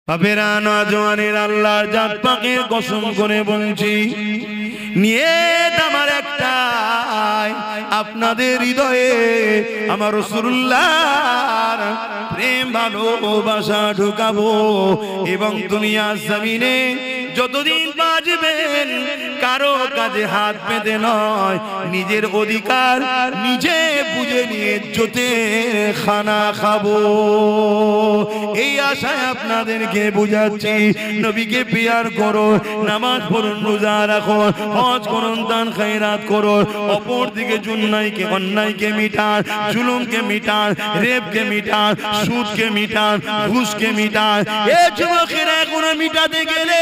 বাপেরা নওজওয়ানের আল্লাহর জাত পাকের কসম করে বলছি, নিয়ত আমার একটাই, আপনাদের হৃদয়ে আমার রাসূলুল্লাহর প্রেম ভালোবাসা ঢুকাবো এবং দুনিয়ার জমিনে যতদিন বাঁচবেন কারো কাজে হাত পেতে নয়, নিজের অধিকার নিজে বুঝে নিয়ে ইজ্জতে খানা খাবো। এই আশায় আপনাদেরকে বুঝাচ্ছি, নবীকে পিয়ার করো, নামাজ পড়ুন, রোজা রাখো, হজ করুন, দান খায়রাত করুন, অপর দিকে জুন্নাইকে অন্যায়কে মিটান, জুলুমকে মিটান, রেপকে মিটান, সুদকে মিটান, ঘুষকে মিটান। এ যুবকেরা এখন মিটাতে গেলে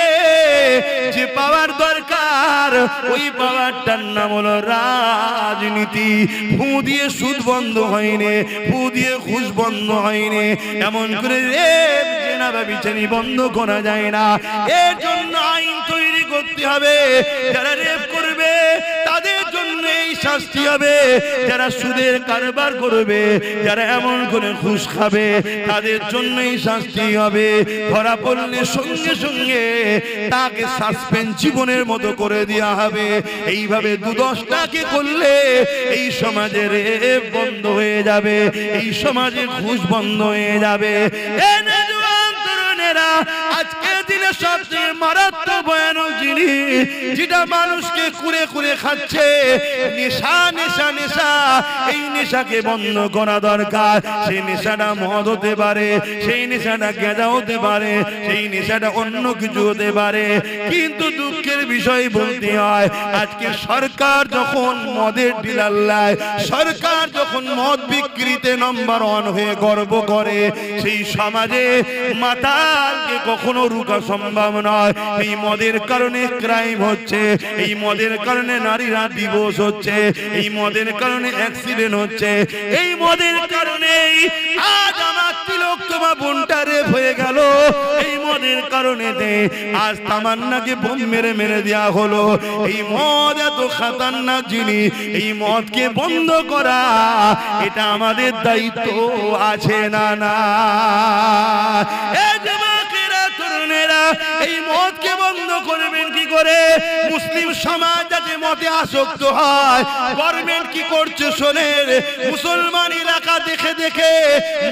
যে পাওয়ার দরকার ওই পাওয়ারটার নাম হলো রাজনীতি। ফু দিয়ে সুদ বন্ধ হয়নি, ফু দিয়ে ঘুষ বন্ধ হয়নি, এমন করে রেপ জেনা ব্যভিচারী বন্ধ করা যায় না। এর জন্য আইন তৈরি করতে হবে, যারা রেপ করবে তাদের জন্য এই শাস্তি হবে, যারা সুদের কারবার করবে, যারা এমন করে ঘুষ খাবে তাদের জন্য এই শাস্তি হবে। ধরা পড়লে সঙ্গে সঙ্গে তাকে সাসপেন্ড জীবনের মতো করে দেওয়া হবে। এইভাবে ২-১০টাকে করলে এই সমাজে রেপ বন্ধ হয়ে যাবে, এই সমাজে ঘুষ বন্ধ হয়ে যাবে। আজকে দিনে সবচেয়ে মারাত্মক ভয়ানক জিনিস যেটা মানুষকে কুড়ে কুড়ে খাচ্ছে, নেশা নেশা নেশা। এই নেশাকে বন্ধ করা দরকার। সেই নেশাটা মদ হতে পারে, সেই নেশাটা গাঁজা হতে পারে, সেই নেশাটা অন্য কিছু হতে পারে। কিন্তু দুঃখের বিষয় বলতে হয়, আজকে সরকার যখন মদের ডিলার লায়, সরকার যখন মদ বিক্রিতে নম্বর 1 হয়ে গর্ব করে, সেই সমাজে মাতালকে কখনো রুখা সম্ভব নয়। এই মদের কারণে ক্রাইম হচ্ছে, এই মদের কারণে নারীরা ডিভোর্স হচ্ছে, এই মদের কারণে অ্যাক্সিডেন্ট হচ্ছে, এই মদের কারণেই আজ আমার তিলোত্তমা বোনটা রেপ হয়ে গেল। এই মদের কারণে আজ তামান্নাকে বোম মেরে মেরে দেওয়া হলো। এই মদ এত খাতারনাক জিনিস, এই মদকে বন্ধ করা এটা আমাদের দায়িত্ব আছে না না? এই মদকে বন্ধ করবেন কি করে? মুসলিম সমাজ যাতে মদে আসক্ত হয়, গভর্নমেন্ট কি করছে শোনেন। মুসলমান এলাকা দেখে দেখে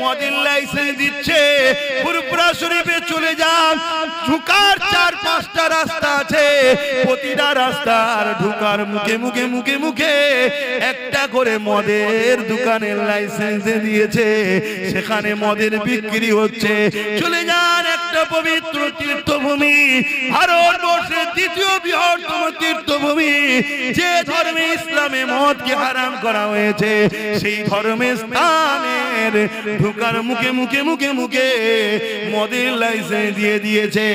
মদের লাইসেন্স দিচ্ছে। ফুরফুরা শরীফে চলে যান, ঢুকার 4-5টা রাস্তা আছে, প্রতিটা রাস্তার ঢুকার মুখে মুখে মুখে মুখে একটা করে মদের দোকানের লাইসেন্স দিয়েছে, সেখানে মদের বিক্রি হচ্ছে। চলে যান একটা পবিত্র তীর্থভূমি, ভারতবর্ষের ২য় বৃহত্তম তীর্থভূমি, যে ধর্মে ইসলামে মদকে হারাম করা হয়েছে, সেই ধর্মের স্থানের ঢুকার মুখে মুখে মুখে মুখে মদের লাইসেন্স দিয়ে দিয়েছে।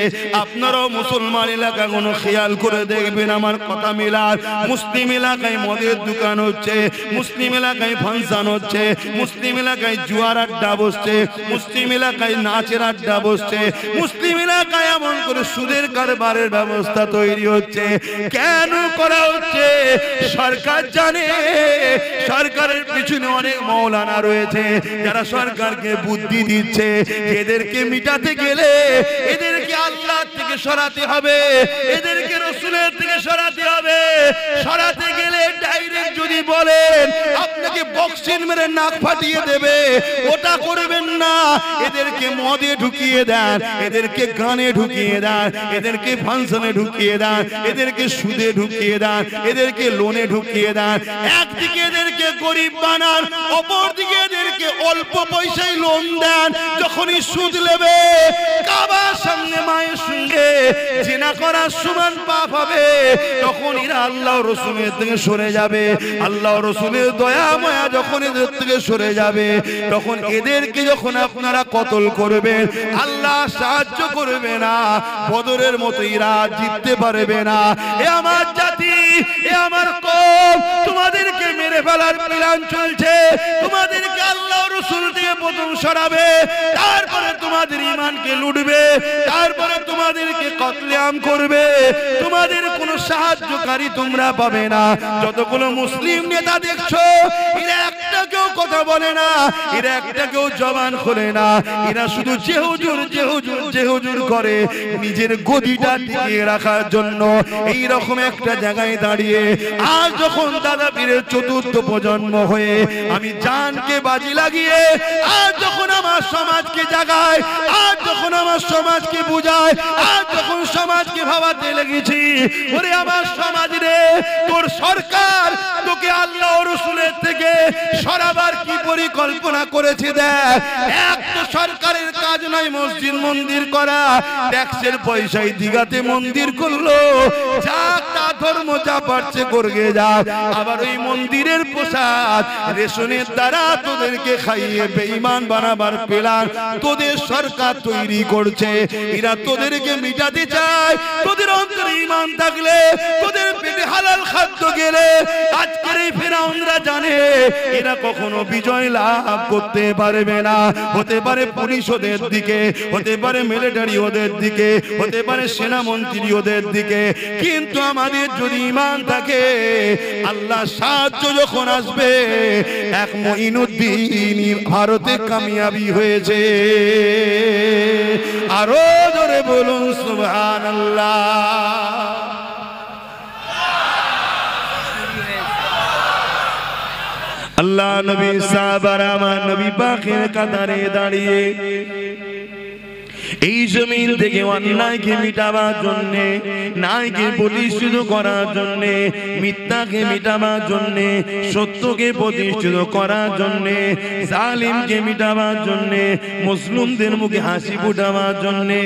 আপনারাও মুসলমান এলাকা কোনো খেয়াল করে দেখবেন, আমার কথা মিলার। মুসলিম এলাকায় মদের দোকান হচ্ছে, মুসলিম এলাকায় ফাংশন হচ্ছে, মুসলিম এলাকায় জুয়ার আড্ডা বসছে, মুসলিম এলাকায় নাচের আড্ডা বসছে, মুসলিম এলাকায় এমন করে সুদের কারবারের ব্যবস্থা তৈরি হচ্ছে। কেন করা হচ্ছে? সরকার জানে, সরকারের পিছনে অনেক মৌলানা রয়েছে যারা সরকারকে বুদ্ধি দিচ্ছে। এদেরকে মিটাতে গেলে এদেরকে আল্লাহ থেকে সরাতে হবে, এদেরকে রাসূলের থেকে সরাতে হবে। সরাতে গেলে ডাইরেক্ট যদি বলেন আপনাকে বক্সিং মেরে নাক ফাটিয়ে দেবে, ওটা করবেন না। এদেরকে মদে ঢুকিয়ে দেন, এদেরকে গানে ঢুকিয়ে দেন, এদেরকে ফাংশনে ঢুকিয়ে দেন, এদেরকে সুদে ঢুকিয়ে দেন, এদেরকে লোনে ঢুকিয়ে দেন। একদিকে এদেরকে গরিব বানান, অপর দিকে এদেরকে অল্প পয়সায় লোন দেন। যখনই সুদ নেবে, কাবার সামনে মায়ের সঙ্গে জিনা করার সমান পাপ হবে, তখন এরা আল্লাহ রাসূলের থেকে সরে যাবে। আল্লাহ রাসূলের দয়া মায়া যখন এদের থেকে সরে যাবে, তখন এদেরকে যখন আপনারা কতল করবেন, আল্লাহ সাহায্য করবে না। বদরের মতো এরা জিততে পারবে না। এ আমার জাতি, এ আমার কওম, তোমাদেরকে মেরে ফেলার প্ল্যান চলছে। তোমাদেরকে আল্লাহ রাসূল থেকে প্রথম সরাবে, তারপরে তোমাদের ঈমানকে লুটবে, তারপরে তোমার তোমাদেরকে কতলেআম করবে, তোমাদের কোনো সাহায্যকারী তোমরা পাবে না। যতগুলো মুসলিম নেতা দেখছো, এরা একটা কেউ কথা বলে না, এরা একটা কেউ জবান খোলে না, এরা শুধু যে হুজুর যে হুজুর যে হুজুর করে নিজের গদিটা টিকিয়ে রাখার জন্য। এই রকম একটা জায়গায় দাঁড়িয়ে আজ যখন দাদা পীরের চতুর্থ প্রজন্ম হয়ে আমি জানকে বাজি লাগিয়ে আজ যখন আমার সমাজকে জাগায়, আজ যখন আমার সমাজকে বুঝায়, আজ যখন সমাজকে ভাবাতে লেগেছি, ওরে আমার সমাজ রে, তোর সরকার তোকে আল্লাহ ও রাসূলের থেকে সরাবার কি পরিকল্পনা করেছে দেখ। এক তো সরকারের কাজ নয় মসজিদ মন্দির করা, ট্যাক্সের পয়সায় দিঘাতে মন্দির করলো, যা তা ধর্ম যা পারছে করগে যা। আবার ওই মন্দিরের প্রসাদ রেশনের দ্বারা তোদেরকে খাইয়ে বেঈমান বানাবার প্ল্যান তোদের সরকার তৈরি করছে। এরা তোদেরকে মিটাতে চায়। তোদের অন্তরে ঈমান থাকলে, তোদের পেটে হালাল খাদ্য গেলে, আজকের এই ফেরাউনরা জানে এরা কখনো বিজয় লাভ করতে পারবে না। হতে পারে পুলিশ ওদের দিকে, হতে পারে মিলিটারি ওদের দিকে, হতে পারে সেনামন্ত্রী ওদের দিকে, কিন্তু আমাদের যদি ঈমান থাকে, আল্লাহ সাহায্য যখন আসবে, এক মঈনুদ্দিন ভারতে কামিয়াবি হয়েছে। আরো জোরে বলুন সুবহানাল্লাহ। আল্লাহ নবী সাহাবারা আমার নবী পাকের কাতারে দাঁড়িয়ে এই জমিন থেকে অন্যায়কে মিটাবার জন্যে, ন্যায়কে প্রতিষ্ঠিত করার জন্যে, মিথ্যাকে মিটাবার জন্যে, সত্যকে প্রতিষ্ঠিত করার জন্যে, জালিমকে মিটাবার জন্যে, মুসলিমদের মুখে হাসি ফুটাবার জন্যে,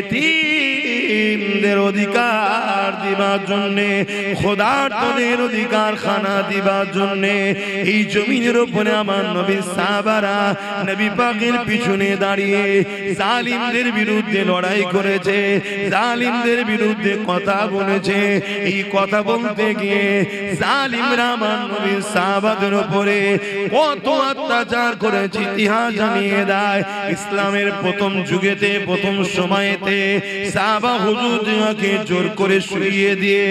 এতিমদের অধিকার দিবার জন্যে, খোদার্তদের অধিকার খানা দিবার জন্যে এই জমিনের উপরে আমার নবী সাহাবারা নবী পাকের পিছনে দাঁড়িয়ে জালিমদের বিরুদ্ধে লড়াই করেছে, জালিমদের বিরুদ্ধে কথা বলেছে। এই কথা বলতে গিয়ে জালিমরা আমার নবী সাহাবাদের উপরে কত অত্যাচার করেছে ইতিহাস জানিয়ে দেয়। ইসলামের প্রথম যুগেতে, প্রথম সময়েতে সাহাবা হুজুরকে জোর করে শুইয়ে দিয়ে,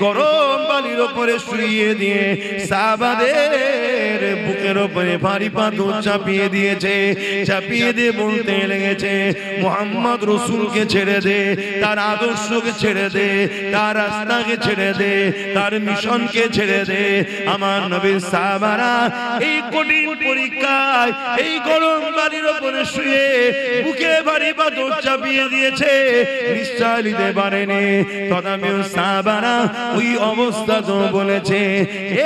গরম বালির উপরে শুইয়ে দিয়ে সাহাবাদের বুকের উপরে ভারী পাথর চাপিয়ে দিয়েছে। চাপিয়ে দিয়ে বলতে লেগেছে, মুহাম্মদ রাসূলকে ছেড়ে দে, তার আদর্শকে ছেড়ে দে, তার রাস্তাকে ছেড়ে দে, তার মিশনকে ছেড়ে দে। আমার নবীর সাহাবারা এই কঠিন পরীক্ষায় এই গরম বালির উপরে শুয়ে বুকে ভারী পাথর চাপিয়ে দিয়েছে, নিশ্চয় নিতে পারেনি। তথাপিও সাহাবারা ওই অবস্থা তো বলেছে,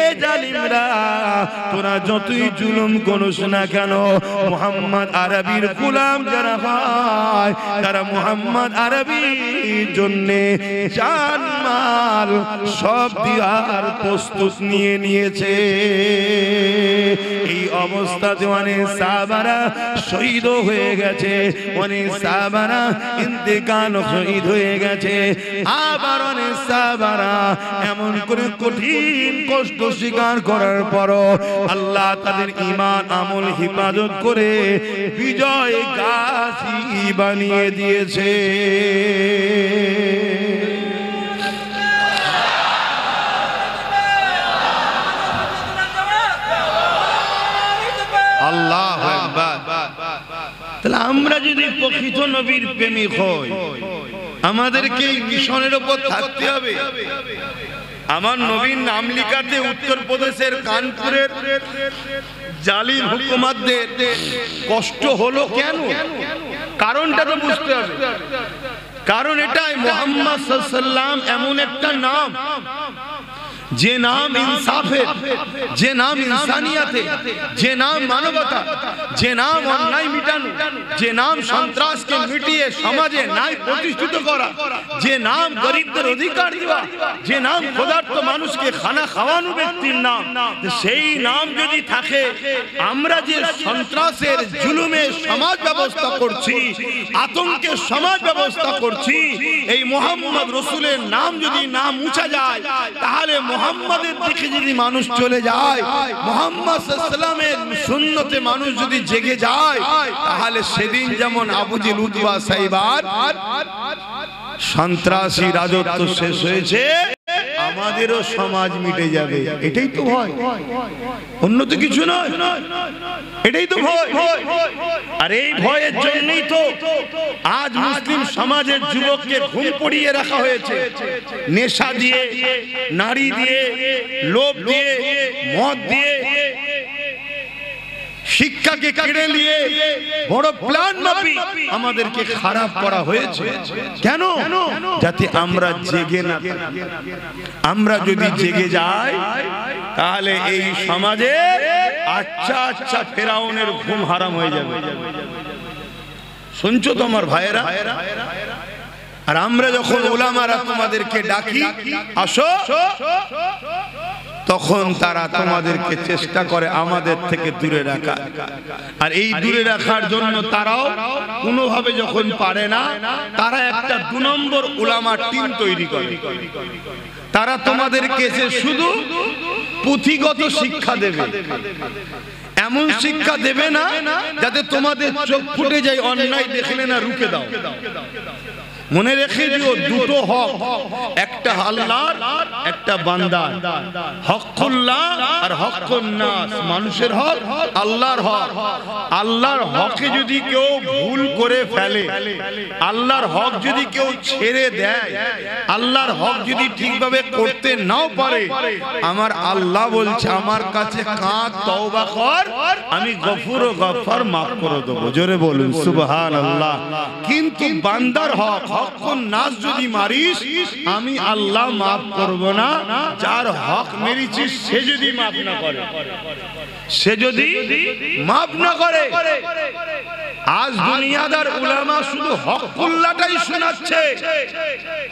এ জালিমরা তোরা যতই জুলুম করিস না কেন, মুহাম্মদ আরবির গোলাম যারা হয় তারা মুহাম্মদ আরবির জন্য জান মাল সব দেওয়ার প্রস্তুত নিয়ে নিয়েছে। এই অবস্থাতে অনেক সাহাবারা শহীদ হয়ে গেছে, অনেক সাহাবারা ইন্তেকাল শহীদ হয়ে গেছে। আবার অনেক সাহাবারা এমন করে কঠিন কষ্ট স্বীকার করার পরও আল্লাহ তাদের ঈমান আমল হিফাজত করে বিজয় গাজী বানিয়ে দিয়েছে। আল্লাহু আকবার। তাহলে আমরা যদি প্রকৃত নবীর প্রেমিক হই, আমাদেরকে এই মিশনের উপর থাকতে হবে। আমার নবীর নাম লিখাতে উত্তরপ্রদেশের কানপুরের জালিম হুকুমতদের কষ্ট হলো কেন? কারণটা তো বুঝতে হবে। কারণ এটাই মুহাম্মদ সাল্লাল্লাহু আলাইহি ওয়াসাল্লাম এমন একটা নাম, যে নাম ইনসাফের, যে নাম ইনসানিয়াতের, যে নাম মানবতা, যে নাম অন্যায় মিটানো, যে নাম সন্ত্রাসকে মিটিয়ে সমাজে ন্যায় প্রতিষ্ঠিত করা, যে নাম গরিবদের অধিকার দেওয়া, যে নাম ক্ষুধার্ত মানুষকে খানা খাওয়ানো ব্যক্তির নাম, সেই নাম যদি থাকে, আমরা যে সন্ত্রাসের জুলুমের সমাজ ব্যবস্থা করছি, আতঙ্কের সমাজ ব্যবস্থা করছি, এই মুহাম্মদ রাসূলের নাম যদি না মুছা যায়, তাহলে মুহাম্মাদের দিকে যদি মানুষ চলে যায়, মুহাম্মদ সাল্লাল্লাহু আলাইহি ওয়াসাল্লামের সুন্নতে মানুষ যদি জেগে যায়, তাহলে সেদিন যেমন আবু জেহেল উতবা সাইবার সন্ত্রাসী রাজত্ব শেষ হয়েছে, আমাদেরও সমাজ মিটে যাবে। এটাই তো ভয়, অন্য তো কিছু নয়, এটাই তো ভয়। আর এই ভয়ের জন্যই তো আজ মুসলিম সমাজের যুবককে ঘুম পড়িয়ে রাখা হয়েছে, নেশা দিয়ে, নারী দিয়ে, লোভ দিয়ে, মদ দিয়ে, শিক্ষাকে কেড়ে নিয়ে বড় প্ল্যান মাফিক আমাদেরকে খারাপ করা হয়েছে। কেন? যাতে আমরা জেগে না থাকি। আমরা যদি জেগে যাই, তাহলে এই সমাজে আচ্ছা আচ্ছা ফেরাউনের ঘুম হারাম হয়ে যাবে। শুনছো তো আমার ভাইয়েরা? আর আমরা যখন উলামারা তোমাদেরকে ডাকি আসো, তখন তারা তোমাদেরকে চেষ্টা করে আমাদের থেকে দূরে রাখা। আর এই দূরে রাখার জন্য তারাও কোনোভাবে যখন পারে না, তারা একটা 2 নম্বর উলামার টিম তৈরি করে। তারা তোমাদেরকে শুধু পুঁথিগত শিক্ষা দেবে, এমন শিক্ষা দেবে না যাতে তোমাদের চোখ ফুটে যায়, অন্যায় দেখলে না রুখে দাও। মনে রেখে দিও, দুটো হক, একটা আল্লাহর, একটা বান্দার। হকুল্লাহ আর হকুন নাস, মানুষের হক, আল্লাহর হক। আল্লাহর হকে যদি কেউ ভুল করে ফেলে, আল্লাহর হক যদি কেউ ছেড়ে দেয়, আল্লাহর হক যদি ঠিকভাবে করতে নাও পারে, আমার আল্লাহ বলছে আমার কাছে কাঁদ, তওবা কর, আমি গফুর ও গফফার মাফ করে দেব। জোরে বলুন সুবহানাল্লাহ। কিন্তু বান্দার হক, হকুন নাস যদি মারিস, আমি আল্লাহ মাফ করব না। যার হক মেরেছিস সে যদি মাফ না করে, সে যদি মাফ না করে। আজ দুনিয়াদার উলামা শুধু হকুল্লাহটাই শোনাচ্ছে,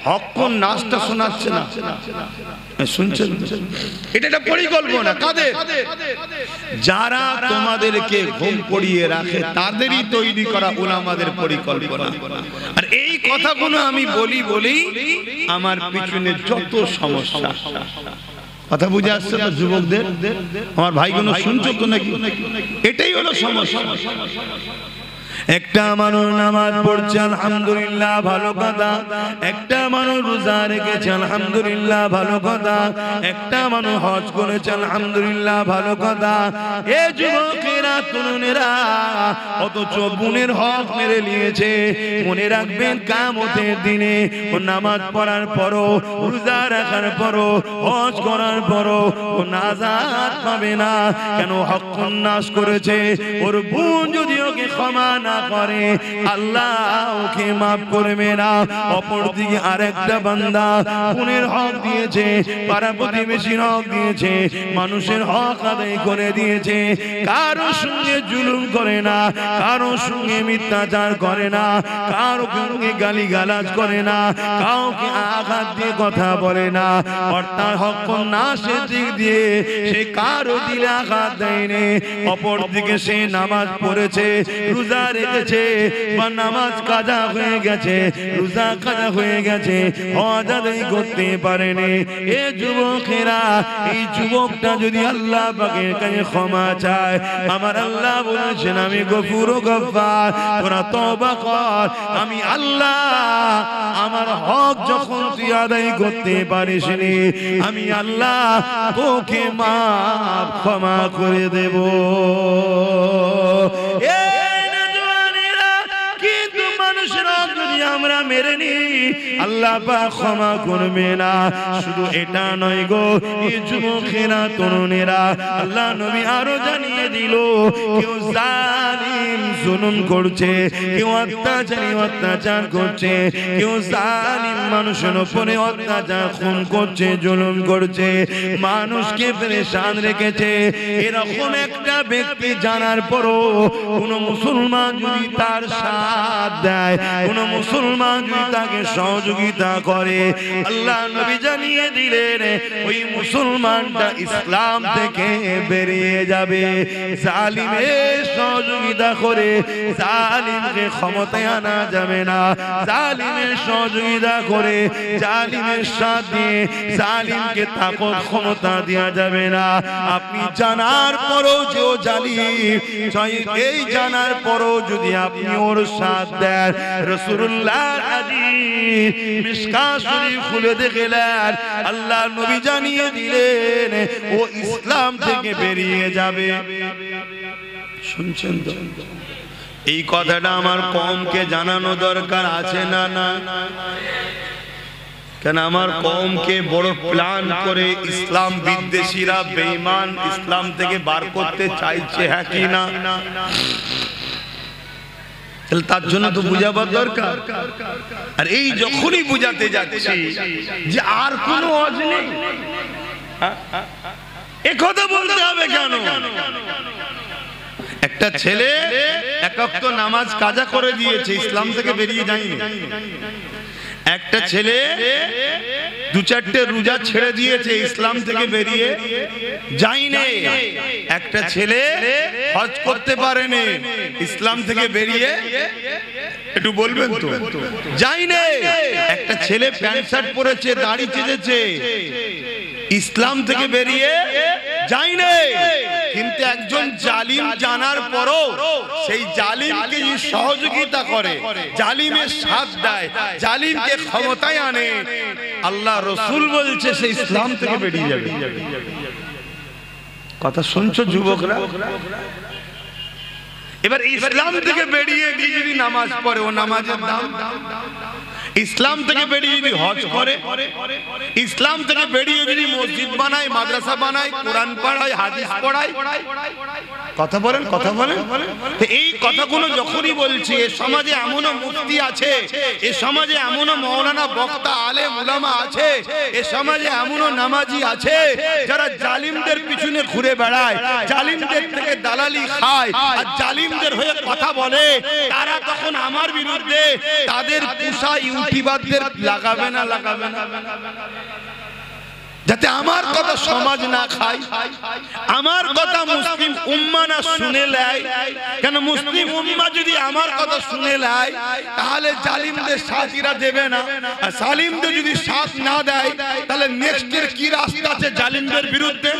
হকুন নাসটা শোনাচ্ছে না। শুনছেন? এটা একটা পরিকল্পনা কাদের? যারা তোমাদেরকে ঘুম পড়িয়ে রাখে, তাদেরই তৈরি করা উলামাদের পরিকল্পনা। আর এই কথাগুলো আমি বলি আমার পিছনে যত সমস্যা, কথা বুঝে আসছে তো যুবকদের? আমার ভাইগুলো শুনছো তো নাকি? এটাই হলো সমস্যা। একটা মানুষ নামাজ পড়ছে আলহামদুলিল্লাহ, ভালো কথা। একটা মানুষ রোজা রেখেছে আলহামদুলিল্লাহ, ভালো কথা। একটা মানুষ হজ করেছে আলহামদুলিল্লাহ, ভালো কথা। এ যুবকেরা, তরুণেরা, অথচ বোনের হক মেরে নিয়েছে। মনে রাখবেন, কিয়ামতের দিনে ও নামাজ পড়ার পরও, রোজা রাখার পরও, হজ করার পরও ও নাজাত পাবে না। কেন? হকুন নাস করেছে। ওর বোন যদি ওকে ক্ষমা না করে, আল্লাহ ওকে মাফ করবে না। অপরদিকে আরেকটা বান্দা বোনের হক দিয়েছে, পাড়া প্রতিবেশীর হক দিয়েছে, মানুষের হক আদায় করে দিয়েছে। কারো সঙ্গে জুলুম করে না, কারো সঙ্গে মিথ্যাচার করে না, কারো সঙ্গে গালিগালাজ করে না, কাউকে আঘাত দিয়ে কথা বলে না। অর্থাৎ হকুন নাসের দিক দিয়ে সে কারো দিলে আঘাত দেয়নি। অপরদিকে সে নামাজ পড়েছে, রোজা রেখেছে, বা নামাজ কাজা হয়ে গেছে, রোজা কাজা হয়ে গেছে, হজ আদায় করতে পারেনি। এ যুবকেরা, এই যুবকটা যদি আল্লাহ পাকের কাছে ক্ষমা চায়, আমার আল্লাহ বলেছেন আমি গফুর ও গফফার, তোরা তওবা কর। আমি আল্লাহ আমার হক যখন তুই আদায় করতে পারিসনি, আমি আল্লাহ তোকে মাফ ক্ষমা করে দেব। আমরা মেরে নি, আল্লাহ পাক ক্ষমা করবে না। শুধু এটা নয় গো, এই যুবকেরা, তরুণেরা, আল্লাহ নবী আরো জানিয়ে দিল, কেউ জালিম জুলুম করছে, কেউ অত্যাচার করছে, কেউ জালিম মানুষের উপরে অত্যাচার, খুন করছে, জুলুম করছে, মানুষকে পেরেশান রেখেছে। এরকম একটা ব্যক্তি জানার পরও কোন মুসলমান যদি তার সাথ দেয়, কোন মুসলমান মুসলমান যদি তাকে সহযোগিতা করে, আল্লাহ নবী জানিয়ে দিলেন ওই মুসলমানটা ইসলাম থেকে বেরিয়ে যাবে। জালিমের সহযোগিতা করে জালিমকে ক্ষমতায় আনা যাবে না, জালিমের সহযোগিতা করে জালিমের সাথে জালিমকে তাকত ক্ষমতা দেওয়া যাবে না। আপনি জানার পরও যে ও জালিম, এই জানার পরও যদি আপনি ওর সাথ দেন, রাসূলুল্লাহর হাদিস মিশকাত শরীফ খুলে দেখলেন আল্লাহ নবী জানিয়ে দিলেন ও ইসলাম থেকে বেরিয়ে যাবে। শুনছেন তো? এই কথাটা আমার কওমকে জানানো দরকার আছে না? না কেন আমার কওমকে বড় প্ল্যান করে ইসলাম বিদ্বেষীরা বেঈমান ইসলাম থেকে বার করতে চাইছে, হ্যাঁ কি না? তাহলে তার জন্য তো বুঝাবার দরকার। আর এই যখনই বুঝাতে যাচ্ছি যে আর কোনো ওয়াজ নেই, এ কথা বলতে হবে কেন? একটা ছেলে এক ওয়াক্ত নামাজ কাজা করে দিয়েছে, ইসলাম থেকে বেরিয়ে যায়নি। একটা ছেলে দু চারটে রোজা ছেড়ে দিয়েছে, ইসলাম থেকে বেরিয়ে যায়নি। একটা ছেলে হজ করতে পারেনি, ইসলাম থেকে বেরিয়ে, একটু বলবেন তো, যায়নি। একটা ছেলে প্যান্ট শার্ট পরেছে, দাড়ি চেঁচেছে, ইসলাম থেকে বেরিয়ে যায়নি। কিন্তু একজন জালিম জানার পরও সেই জালিমকে সহযোগিতা করে, জালিমের সাথ দেয়, জালিমকে ক্ষমতায় আনে, আল্লাহ রাসূল বলছে সে ইসলাম থেকে বেরিয়ে যাবে। কথা শুনছো যুবকরা? এবার ইসলাম থেকে বেরিয়ে গিয়ে যদি নামাজ পড়ে, ও নামাজের দাম। ইসলাম থেকে বেরিয়ে যদি হজ করে, ইসলাম থেকে বেরিয়ে যদি মসজিদ বানায়, মাদ্রাসা বানায়, কোরআন পড়ায়, হাদিস পড়ায়, কথা বলেন, কথা বলেন। এই কথাগুলো যখনই বলছি, এ সমাজে এমনও মুফতি আছে, এ সমাজে এমনও মাওলানা বক্তা আলেম উলামা আছে, এ সমাজে এমনও নামাজি আছে যারা জালিমদের পিছনে ঘুরে বেড়ায়, জালিমদের থেকে দালালি খায়, আর জালিমদের হয়ে কথা বলে। তারা তখন আমার বিরুদ্ধে তাদের পুষা ইউটিউবারদের লাগাবে না, লাগাবে না, যাতে আমার কথা সমাজ না খায়, আমার কথা মুসলিম উম্মাহ না শুনে নেয়। কেন মুসলিম উম্মাহ যদি আমার কথা শুনে নেয়, তাহলে জালিমদের সাথীরা দেবে না, আর জালিমদের যদি সাথ না দেয়, তাহলে নেক্সটের কি রাস্তা আছে জালিমদের বিরুদ্ধে?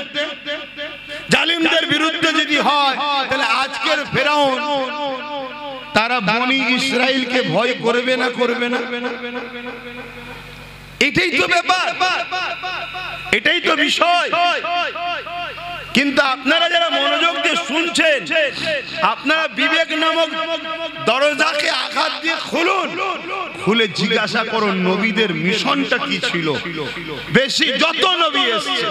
জালিমদের বিরুদ্ধে যদি হয়, তাহলে আজকের ফেরাউন তারা বনি ইসরাইলকে ভয় করবে না, করবে না? এটাই তো ব্যাপার, এটাই তো বিষয়। কিন্তু আপনারা যারা মনোযোগ দিয়ে শুনছেন, আপনারা বিবেক নামক দরজাকে আঘাত দিয়ে খুলুন, খুলে জিজ্ঞাসা করুন নবীদের মিশনটা কি ছিল। বেশি যত নবী এসেছে,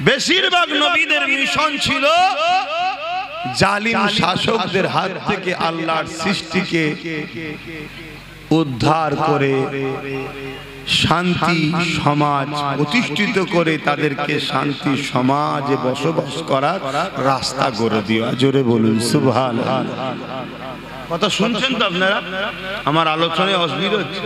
বেশিরভাগ নবীদের মিশন ছিল জালিম শাসকদের হাত থেকে আল্লাহর সৃষ্টিকে উদ্ধার করে শান্তি সমাজ প্রতিষ্ঠিত করে তাদেরকে শান্তি সমাজে বসবাস করার রাস্তা গড়ে দেওয়া। জোরে বলুন সুবহানাল্লাহ। কথা শুনছেন তো আপনারা? আমার আলোচনায় অসুবিধা হচ্ছে?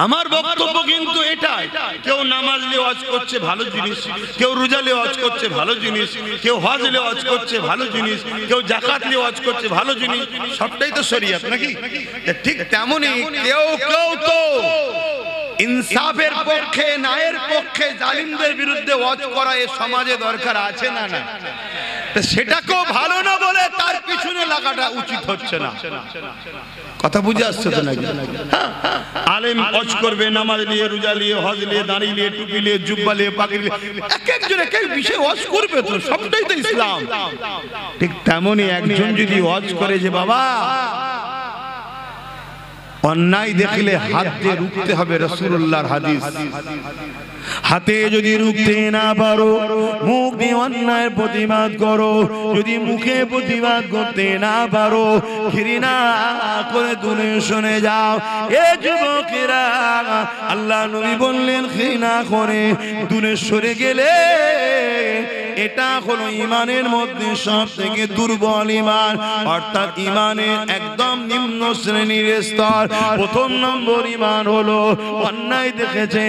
আমার বক্তব্য কিন্তু এটাই, কেউ নামাজ নিয়ে ওয়াজ করছে ভালো জিনিস, কেউ রোজা নিয়ে ওয়াজ করছে ভালো জিনিস, কেউ হজ নিয়ে ওয়াজ করছে ভালো জিনিস, কেউ যাকাত নিয়ে ওয়াজ করছে ভালো জিনিস, সবটাই তো শরীয়ত নাকি? ঠিক তেমনি কেউ কেউ তো ইনসাফের পক্ষে, ন্যায়ের পক্ষে, জালিমদের বিরুদ্ধে ওয়াজ করা এ সমাজে দরকার আছে না? না, সেটাকেও ভালো না বলে তার পিছনে লাগাটা উচিত হচ্ছে না। কথা বুঝে আসছে তো নাকি? আলেম ওয়াজ করবে নামাজ নিয়ে, রোজা নিয়ে, হজ নিয়ে, দাড়ি নিয়ে, টুপি নিয়ে, জুব্বা নিয়ে, পাগড়ি নিয়ে, এক একজন এক এক বিষয়ে ওয়াজ করবে, তো সবটাই তো ইসলাম। ঠিক তেমনই একজন যদি ওয়াজ করে যে বাবা অন্যায় দেখলে হাত দিয়ে রুখতে হবে, রাসূলুল্লাহর হাদিস, হাতে যদি রুখতে না পারো মুখ দিয়ে অন্যায়ের প্রতিবাদ করো, যদি মুখে প্রতিবাদ করতে না পারো ঘৃণা করে দূরে সরে যাও। এ যুবকেরা, আল্লাহ নবী বললেন ঘৃণা করে দূরে সরে গেলে এটা হলো ইমানের মধ্যে সব থেকে দুর্বল ইমান, অর্থাৎ ইমানের একদম নিম্ন শ্রেণীর স্তর। প্রথম নম্বর ইমান হলো অন্যায় দেখেছে,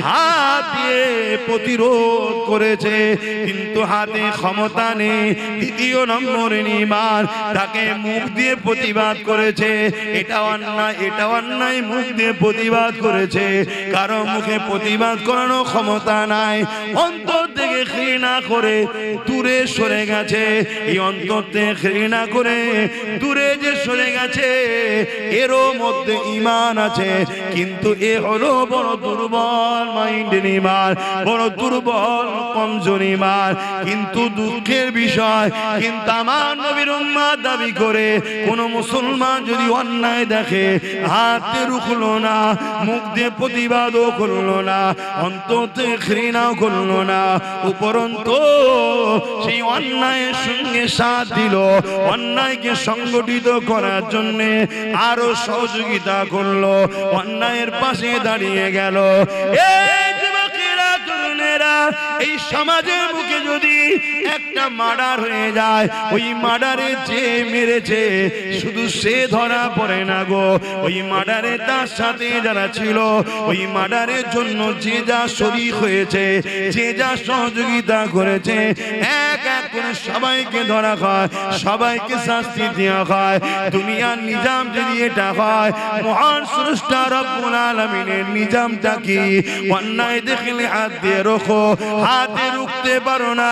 হাত দিয়ে প্রতিরোধ করেছে, কিন্তু হাতে ক্ষমতা নেই। দ্বিতীয় নম্বর ইমান, তাকে মুখ দিয়ে প্রতিবাদ করেছে, এটা অন্যায়, এটা অন্যায়, মুখ দিয়ে প্রতিবাদ করেছে, কারো মুখে প্রতিবাদ করানোর ক্ষমতা নাই। অন্তর থেকে ঘৃণা করে দূরে সরে গেছে, এই অন্তর থেকে ঘৃণা করে দূরে যে সরে গেছে, এরও মধ্যে ইমান আছে, কিন্তু এ হলো বড় দুর্বল মাইন্ডের ইমান, বড় দুর্বল কমজোর ইমান। কিন্তু দুঃখের বিষয়, কিন্তু আমার নবীর উম্মত দাবি করে কোন মুসলমান যদি অন্যায় দেখে, হাতে রুখলো না, মুখ দিয়ে প্রতিবাদও করলো না, অন্তর থেকে ঘৃণাও করলো না, উপরন্তু সেই অন্যায়ের সঙ্গে সাথ দিল, অন্যায়কে সংগঠিত করার জন্য আরো সহযোগিতা করলো, অন্যায়ের পাশে দাঁড়িয়ে গেল। এই সমাজের মুখে যদি একটা মার্ডার হয়ে যায়, ওই মার্ডারে যে মেরেছে শুধু সে ধরা পড়ে না গো, ওই মার্ডারে তার সাথে যারা ছিল, ওই মার্ডারের জন্য যে যা শরীক হয়েছে, যে যা সহযোগিতা করেছে, এক এক করে সবাইকে ধরা হয়, সবাইকে শাস্তি দেওয়া হয়। দুনিয়ার নিজাম যদি এটা হয়, মহান স্রষ্টা রব্বুল আলামিনের নিজামটা কি? অন্যায় দেখলে হাত দিয়ে রোখো, হাতে রুখতে পারো না,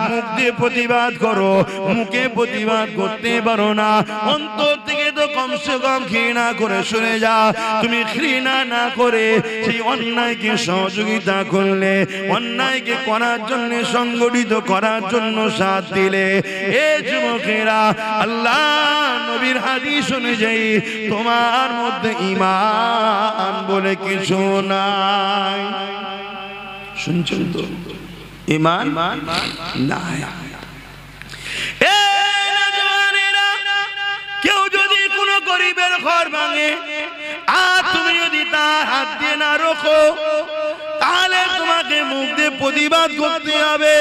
মুখ দিয়ে প্রতিবাদ করো, মুখে প্রতিবাদ করতে পারো না, অন্তর থেকে তো কমসে কম ঘৃণা করে শুনে যা। তুমি ঘৃণা না করে সেই অন্যায়কে সহযোগিতা করলে, অন্যায়কে করার জন্য, সংগঠিত করার জন্য সাথ দিলে, এ যুবকেরা, আল্লাহ নবীর হাদিস অনুযায়ী তোমার মধ্যে ঈমান বলে কিছু নাই। শুনছেন তো? ঈমান নাই। কেউ যদি কোনো গরিবের ঘর ভাঙে, আর তুমি যদি তার হাত দিয়ে না রোখো, তাহলে তোমাকে মুখ দিয়ে প্রতিবাদ করতে হবে।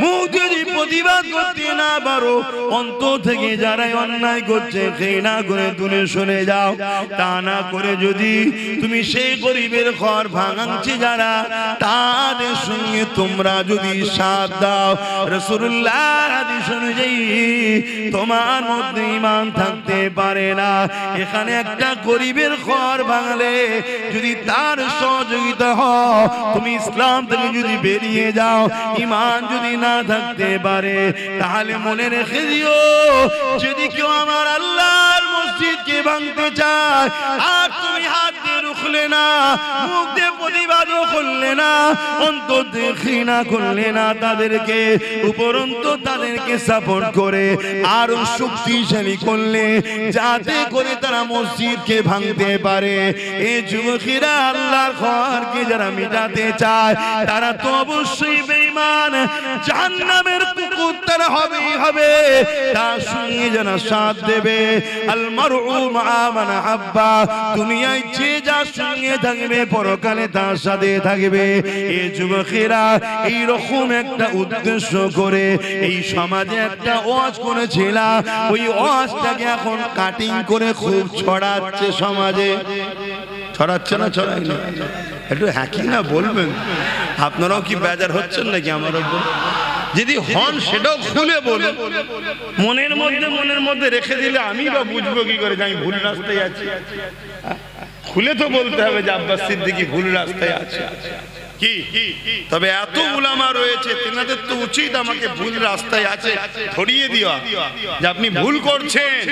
মুখ যদি প্রতিবাদ করতে না পারো, অন্তর থেকে যারাই অন্যায় করছে ঘৃণা করে দূরে সরে যাও। তা না করে যদি তুমি সেই গরিবের ঘর ভাঙছে যারা, তাদের সঙ্গে তোমরা যদি সাথ দাও, রাসূলুল্লাহর হাদিস অনুযায়ী তোমার মধ্যে ঈমান থাকতে পারে না। এখানে একটা গরিবের ঘর ভাঙলে যদি তার সহযোগিতা হয়, তুমি ইসলাম থেকে যদি বেরিয়ে যাও, ঈমান যদি না থাকতে পারে, তাহলে মনে রেখে দিও, যদি কেউ আমার আল্লাহর মসজিদকে ভাঙতে চায়, আর তুমি হাত দিয়ে রুখলে না, মুখ দিয়ে প্রতিবাদও করলে না, অন্তর দিয়ে ঘৃণা করলে না তাদেরকে, উপরন্তু তাদেরকে সাপোর্ট করে আরো শক্তিশালী করলে, যাতে করে তারা মসজিদকে ভাঙতে পারে। এই যুবকেরা আল্লাহর ঘরকে যারা মিটাতে চায়, তারা তো অবশ্যই বেঈমান, জাহান্নামের কুকুর তারা হবেই হবে। তার সঙ্গে যারা সাথ দেবে, আল মারউ মা মান হাব্বা, দুনিয়ায় যে যার সঙ্গে থাকবে, পরকালে তার সাথে থাকবে। এই যুবকেরা এইরকম একটা উদ্দেশ্য করে এই সমাজে একটা ওয়াজ করেছিলাম, ওই ওয়াজটাকে এখন কাটিং করে খুব ছড়াচ্ছে সমাজে। ছড়াচ্ছে না? ছড়াই না? একটু হ্যাকি না বলবেন? আপনারাও কি বেজার হচ্ছেন নাকি আমার উপর? যদি হন সেটাও খুলে বলুন। মনের মধ্যে রেখে দিলে আমি বা বুঝবো কি করে যে আমি ভুল রাস্তায় আছি? খুলে তো বলতে হবে যে আব্বাস সিদ্দিকী ভুল রাস্তায় আছে। কি তবে এত উলামা রয়েছে, তেনাদের তো উচিত আমাকে ভুল রাস্তায় আছে ধরিয়ে দেওয়া, যে আপনি ভুল করছেন,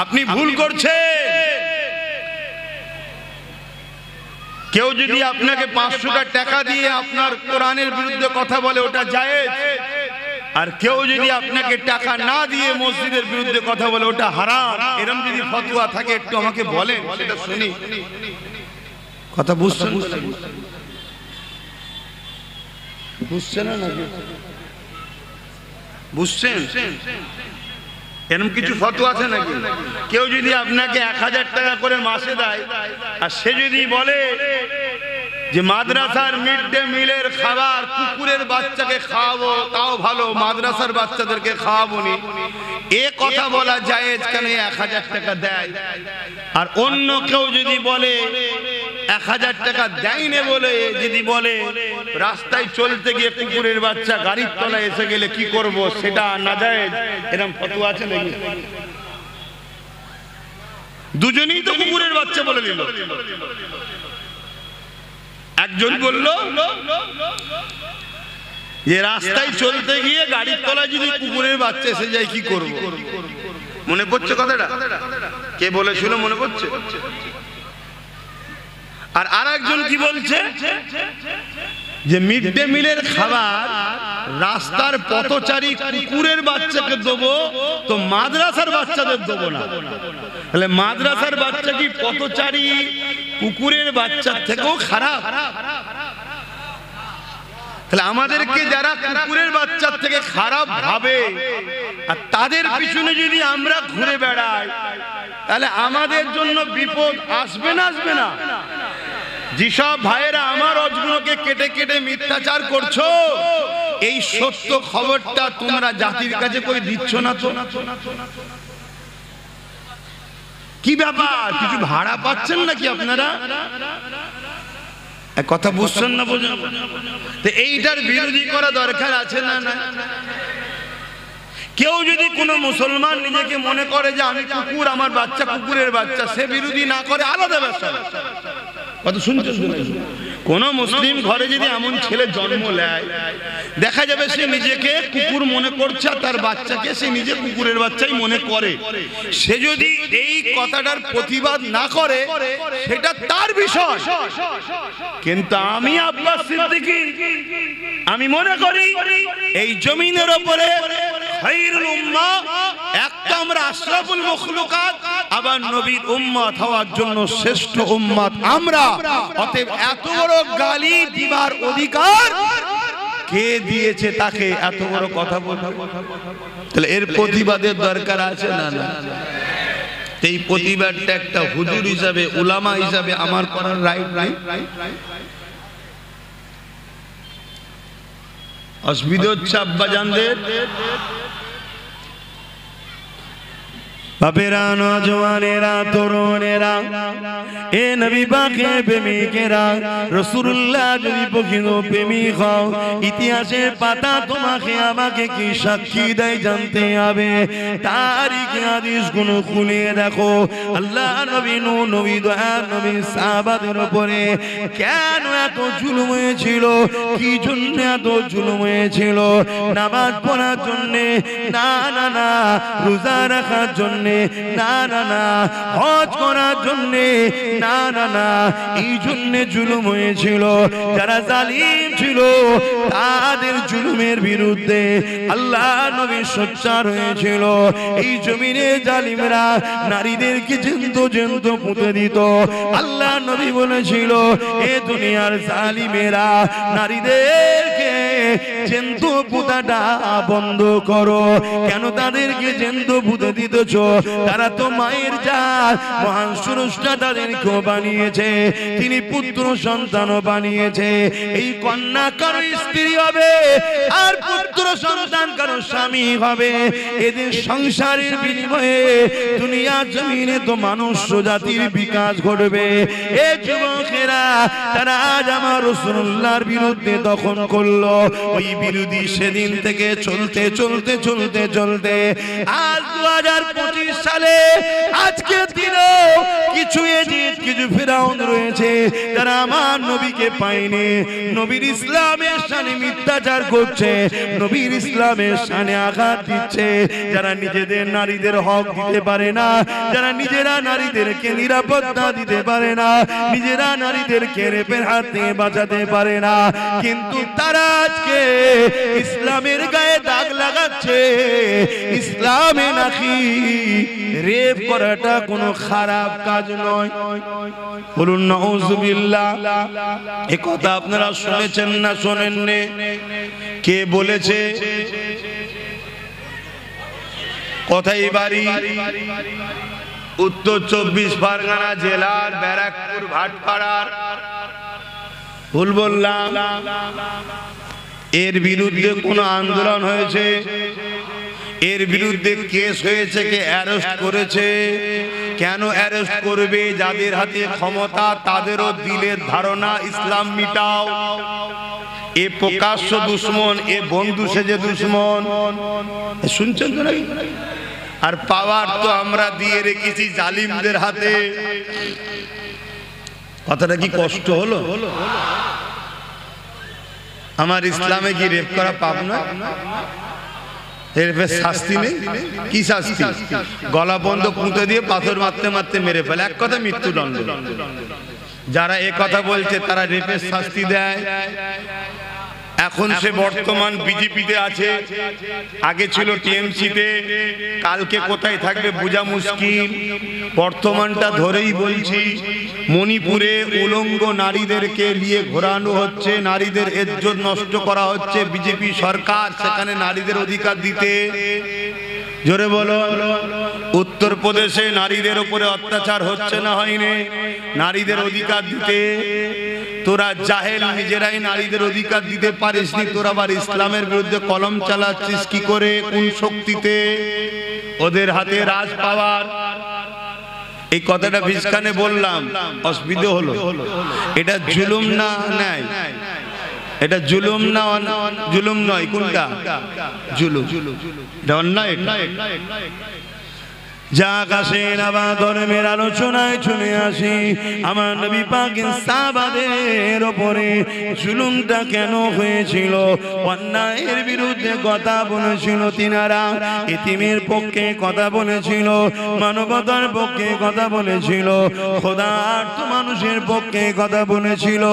আপনি ভুল করছেন। কেউ যদি আপনাকে 500 টাকা দিয়ে আপনার কোরআনের বিরুদ্ধে কথা বলে, ওটা জায়েজ। আর কেউ যদি আপনাকে টাকা না দিয়ে মসজিদের বিরুদ্ধে কথা বলে, ওটা হারাম। এরকম যদি ফতোয়া থাকে একটু আমাকে বলেন, সেটা শুনি। কথা বুঝছেন? বুঝছেন না? বুঝছেন? এরকম কিছু ফতোয়া আছে নাকি? কেউ যদি আপনাকে 1000 টাকা করে মাসে দেয়, আর সে যদি বলে যে মাদ্রাসার মিড ডে মিলের খাবার কুকুরের বাচ্চাকে খাওয়াবো তাও ভালো, মাদ্রাসার বাচ্চাদেরকে খাওয়াবো নি, এ কথা বলা জায়েজ কেন? 1000 টাকা দেয়, আর অন্য কেউ যদি বলে 1000 টাকা দেয়নি বলে যদি বলে রাস্তায় চলতে গিয়ে কুকুরের বাচ্চা গাড়ির তলায় এসে গেলে কি করব, সেটা নাজায়েজ, এরকম ফতোয়া আছে নাকি? দুজনেই তো কুকুরের বাচ্চা বলে দিল। একজন বলল যে রাস্তায় চলতে গিয়ে গাড়ির তলায় যদি কুকুরের বাচ্চা এসে যায় কি করব? মনে পড়ছে কথাটা? কে বলেছিল মনে পড়ছে? আর আরেকজন কি বলছে যে মিড ডে মিলের খাবার রাস্তার পথচারী কুকুরের বাচ্চাকে দেবো, তো মাদ্রাসার বাচ্চাদের দেবো না। তাহলে মাদ্রাসার বাচ্চা কি পথচারী কুকুরের বাচ্চার থেকেও খারাপ? তাহলে আমাদেরকে যারা কুকুরের বাচ্চার থেকে খারাপ ভাবে আর তাদের পিছনে যদি আমরা ঘুরে বেড়াই, তাহলে আমাদের জন্য বিপদ আসবে না আসবে না? যেসব ভাইয়েরা আমার অজগুলোকে কেটে কেটে মিথ্যাচার করছো, এই সত্য খবরটা তোমরা জাতির কাছে কই দিচ্ছ না তো? কি ব্যাপার, কিছু ভাড়া পাচ্ছেন নাকি আপনারা? কথা বুঝছেন না? বোঝেন তো এইটার বিরোধী করা দরকার আছে না? না, কেউ যদি কোনো মুসলমান নিজেকে মনে করে যে আমি কুকুর, আমার বাচ্চা কুকুরের বাচ্চা, সে বিরোধী না করে আলাদা ব্যাপার। কত শুনছেন? কোন মুসলিম ঘরে যদি এমন ছেলে জন্ম নেয়, দেখা যাবে সে নিজেকে কুকুর মনে করছে আর তার বাচ্চাকে সে নিজে কুকুরের বাচ্চাই মনে করে। সে যদি এই কথাটার প্রতিবাদ না করে সেটা তার বিষয়, কিন্তু আমি আব্বাস সিদ্দিকী আমি মনে করি এই জমিনের উপরে খায়রুল উম্মাহ, একটা আমরা আশরাফুল মখলুকাত, আবার নবীর উম্মত হওয়ার জন্য শ্রেষ্ঠ উম্মত আমরা। অতএব এত বড় গালি দিবার অধিকার কে দিয়েছে তাকে এত বড় কথা বলতে? তাহলে এর প্রতিবাদের দরকার আছে না? না, এই প্রতিবাদটা একটা হুজুর হিসাবে, উলামা হিসাবে আমার করার রাইট নাই? অসুবিধা হচ্ছে আব্বাজানদের? বাপেরা, নওজওয়ানেরা, তরুণেরা, এ নবী পাকের প্রেমিকেরা, রাসূলুল্লাহ যদি প্রকৃত প্রেমিক হও, ইতিহাসের পাতা তোমাকে আমাকে কি সাক্ষী দেয় জানতে হবে। তারিখে হাদিসগুলো খুলে দেখো, আল্লাহ নবী, নবী দয়ার নবী সাহাবাদের উপরে কেন এত জুলুম হয়েছিল, কি জন্য এত জুলুম হয়েছিল? নামাজ পড়ার জন্যে না, না না, রোজা রাখার জন্য না, না না, হজ করার জন্য না, না না, এই জন্য জুলুম হয়েছিল। যারা জালিম ছিল তাদের জুলুমের বিরুদ্ধে আল্লাহ নবী সোচ্চার হয়েছিল। এই জমিনে জালিমরা নারীদেরকে জ্যান্ত জ্যান্ত পুঁতে দিত। আল্লাহ নবী বলেছিল, এ দুনিয়ার জালিমেরা নারীদেরকে জ্যান্ত পুঁতাটা বন্ধ করো। কেন তাদেরকে জ্যান্ত পুঁতে দিতেছ? তারা তো মায়ের জাত, মহান স্রষ্টা তাদেরকেও বানিয়েছে, তিনি পুত্র সন্তানও বানিয়েছে। এই কন্যা কারো স্ত্রী হবে আর পুত্র সন্তান কারো স্বামী হবে। এদের সংসারের বিনিময়ে দুনিয়া জমিনে তো মানুষ জাতির বিকাশ ঘটবে। এ যুবকেরা, তারা আজ আমার রাসূলুল্লাহর বিরুদ্ধে দখল করলো। ওই বিরোধী সেদিন থেকে চলতে চলতে চলতে চলতে আজ 2025 সালে আজকের দিনেও কিছু এজিদ, কিছু ফিরাউন রয়েছে যারা আমার নবীকে পায়নি, নবীর ইসলামের শানে মিথ্যাচার করছে, নবীর ইসলামের শানে আঘাত দিচ্ছে, যারা নিজেদের নারীদের হক দিতে পারে না, যারা নিজেরা নারীদেরকে নিরাপত্তা দিতে পারে না, নিজেরা নারীদেরকে রেপের হাত থেকে বাঁচাতে পারে না, কিন্তু তারা আজকে ইসলামের গায়ে দাগ লাগাচ্ছে। ইসলামে নাকি রেপ করাটা কোনো খারাপ কাজ নয়। বলুন নাউযুবিল্লাহ। এই কথা আপনারা শুনেছেন না শোনেননি? কে বলেছে? কোথায় বাড়ি? উত্তর 24 পরগনা জেলার ব্যারাকপুর ভাটপাড়ার ভুল বললাম? এর বিরুদ্ধে কোনো আন্দোলন হয়েছে? এর বিরুদ্ধে কেস হয়েছে? কে অ্যারেস্ট করেছে? কেন অ্যারেস্ট করবে? যাদের হাতে ক্ষমতা তাদেরও দিলের ধারণা ইসলাম মিটাও। এ প্রকাশ্য দুশ্মন, এ বন্ধু সেজে দুশ্মন। শুনছেন তো নাকি? আর পাওয়ার তো আমরা দিয়ে রেখেছি জালিমদের হাতে। কথাটা কি কষ্ট হলো? আমার ইসলামে কি রেপ করা পাপ না? রেপের শাস্তি নেই? কি শাস্তি? গলা বন্ধ পুঁতে দিয়ে পাথর মারতে মারতে মেরে ফেলে, এক কথা মৃত্যুদণ্ড। যারা এ কথা বলছে তারা রেপের শাস্তি দেয়। এখন সে বর্তমান বিজেপিতে আছে, আগে ছিল টিএমসিতে, কালকে কোথায় থাকবে বোঝা মুশকিল। বর্তমানটা ধরেই বলছি, মণিপুরে উলঙ্গ নারীদেরকে নিয়ে ঘোরানো হচ্ছে, নারীদের ইজ্জত নষ্ট করা হচ্ছে। বিজেপি সরকার সেখানে নারীদের অধিকার দিতে, জোরে বলো। উত্তরপ্রদেশে নারীদের উপরে অত্যাচার হচ্ছে না হয়নি? নারীদের অধিকার দিতে তোরা জাহেল, নিজেরাই নারীদের অধিকার দিতে পারিসনি, তোরা আবার ইসলামের বিরুদ্ধে কলম চালাচ্ছিস কি করে? কোন শক্তিতে? ওদের হাতে রাজ পাওয়ার। এই কথাটা ভিসখানে বললাম, অসুবিধা হলো? এটা জুলুম না ন্যায়? এটা জুলুম না? জুলুম নয়, কোনটা জুলুম? এটা অন্যায়। যাক আসেন আবার ধর্মের আলোচনায় চলে আসি। আমার নবী পাকের সাহাবাদের উপরে জুলুমটা কেন হয়েছিল? অন্যায়ের বিরুদ্ধে কথা বলেছিল তিনারা, এতিমের পক্ষে কথা বলেছিল, মানবতার পক্ষে কথা বলেছিল, খোদার্থ মানুষের পক্ষে কথা বলেছিল,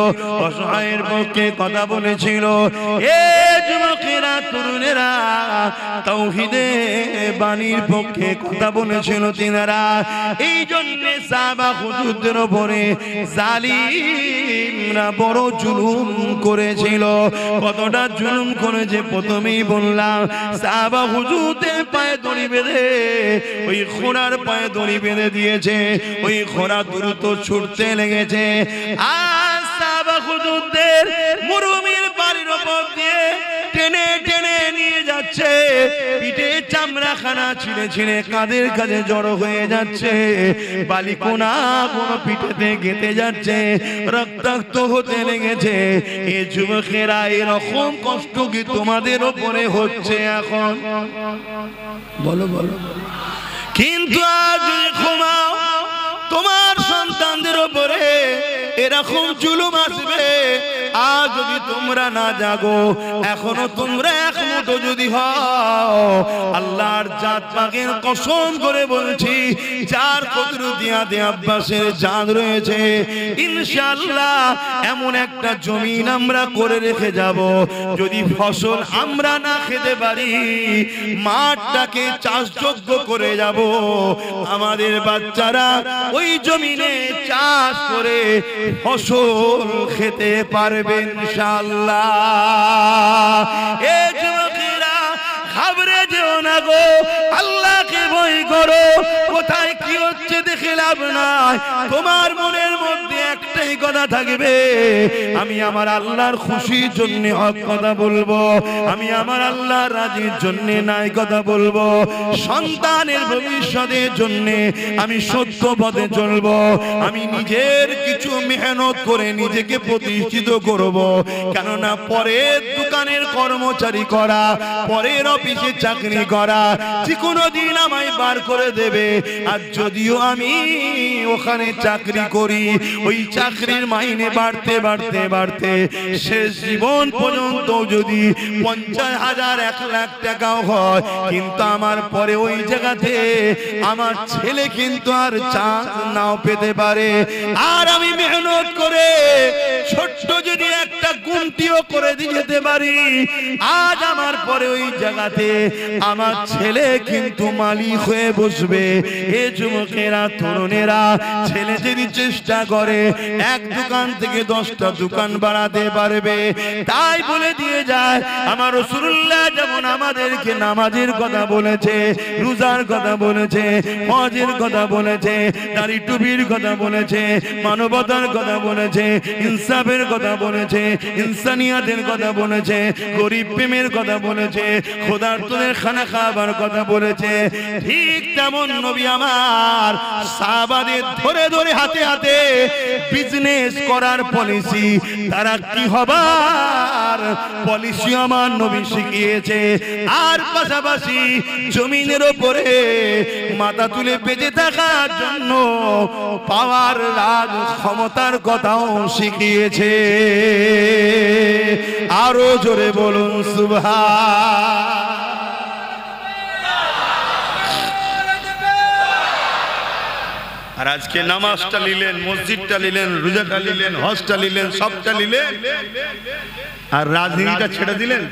অসহায়ের পক্ষে কথা বলেছিল। এ যুবকেরা, তরুণেরা, তাওহীদের বাণীর পক্ষে কথা বলেছিল তিনারা। এই জন্য সাহাবা হুজুরদের উপরে জালিমরা বড় জুলুম করেছিল। কতটা জুলুম করেছে প্রথমেই বললাম। সাহাবা হুজুরদের পায়ে দড়ি বেঁধে, ওই ঘোড়ার পায়ে দড়ি বেঁধে দিয়েছে, ওই ঘোড়া দ্রুত ছুটতে লেগেছে। আর সাহাবা হুজুরদের মরুভূমির বাড়ির উপর দিয়ে টেনে টেনে নিয়ে যাচ্ছে, পিঠে চামড়াখানা ছিঁড়ে ছিঁড়ে কাঁধের কাছে জড়ো হয়ে যাচ্ছে, বালিকোনা কোনো পিঠেতে গেঁথে যাচ্ছে, রক্তাক্ত হতে লেগেছে। এ যুবকেরা, এরকম কষ্ট কি তোমাদের ওপরে হচ্ছে এখন? বলো বলো। কিন্তু আজ ঘুমাও, তোমার সন্তানদের ওপরে এরকম জুলুম আসবে। আজ যদি তোমরা না জাগো, এখনো তোমরা এক মুঠো যদি হও, আল্লাহর জাত পাকের কসম করে বলছি, যার কুদরতিয়াতে আব্বাসের জান রয়েছে, ইনশাআল্লাহ এমন একটা জমিন আমরা করে রেখে যাব, যদি ফসল আমরা না খেতে পারি, মাঠটাকে চাষযোগ্য করে যাব। আমাদের বাচ্চারা ওই জমিনে চাষ করে ফসল খেতে পারবে ইনশাআল্লাহ। এ যুবকেরা, ঘাবড়ে যেও না গো, আল্লাহকে ভয় করো। কোথায় কি হচ্ছে দেখে লাভ নাই। তোমার মনের মধ্যে একটাই কথা থাকবে, আমি আমার আল্লাহর খুশির জন্য হক কথা বলবো, আমি আমার আল্লাহর রাজির জন্য নাই কথা বলবো, সন্তানের ভবিষ্যতের জন্য আমি সত্য পথে চলবো, আমি নিজের কিছু মেহনত করে নিজেকে প্রতিষ্ঠিত করব। কেননা পরের দোকানের কর্মচারী করা, পরের অফিসে চাকরি করা, যে কোনো দিন আমায় বার করে দেবে। আর যদিও আমি ওখানে চাকরি করি, ওই চাকরির মাইনে বাড়তে বাড়তে বাড়তে শেষ জীবন পর্যন্ত যদি 50,000 1 লাখ টাকাও হয়, কিন্তু আমার পরে ওই জায়গাতে আমার ছেলে কিন্তু আর চান্স নাও পেতে পারে। আর আমি মেহনত করে ছোট্ট যদি একটা গুমটিও করে দিয়ে যেতে পারি। আজ আমার পরে ওই জায়গাতে আমার ছেলে কিন্তু মালিক হয়ে বসবে। এ যুবকেরা, তরুণেরা, ছেলে যদি চেষ্টা করে এক দোকান থেকে 10টা দোকান বাড়াতে পারবে। তাই বলে দিয়ে যায় আমার রাসূলুল্লাহ যেমন আমাদেরকে নামাজের কথা বলেছে, রোজার কথা বলেছে, হজের কথা বলেছে, দাড়ি টুপির কথা বলেছে, মানবতার কথা বলেছে, ইনসাফের কথা বলেছে, ইনসানিয়াতের কথা বলেছে, গরিব প্রেমের কথা বলেছে, খোদার্থদের খানা খাবার কথা বলেছে, ঠিক তেমন নবী আমার সাহাবাদের ধরে ধরে হাতে হাতে বিজনেস করার পলিসি, তারা কি হবার পলিসি আমার নবী শিখিয়েছে। আর পাশাপাশি জমিনের উপরে মাথা তুলে বেঁচে থাকার জন্য পাওয়ার রাগ ক্ষমতার কথাও শিখিয়েছে। আরো জোরে বলুন সুবহান। আর আজকে নামাজটা নিলেন, মসজিদটা নিলেন, রোজাটা নিলেন, হজটা নিলেন, সবটা নিলেন, আর রাজনীতিটা ছেড়ে দিলেন।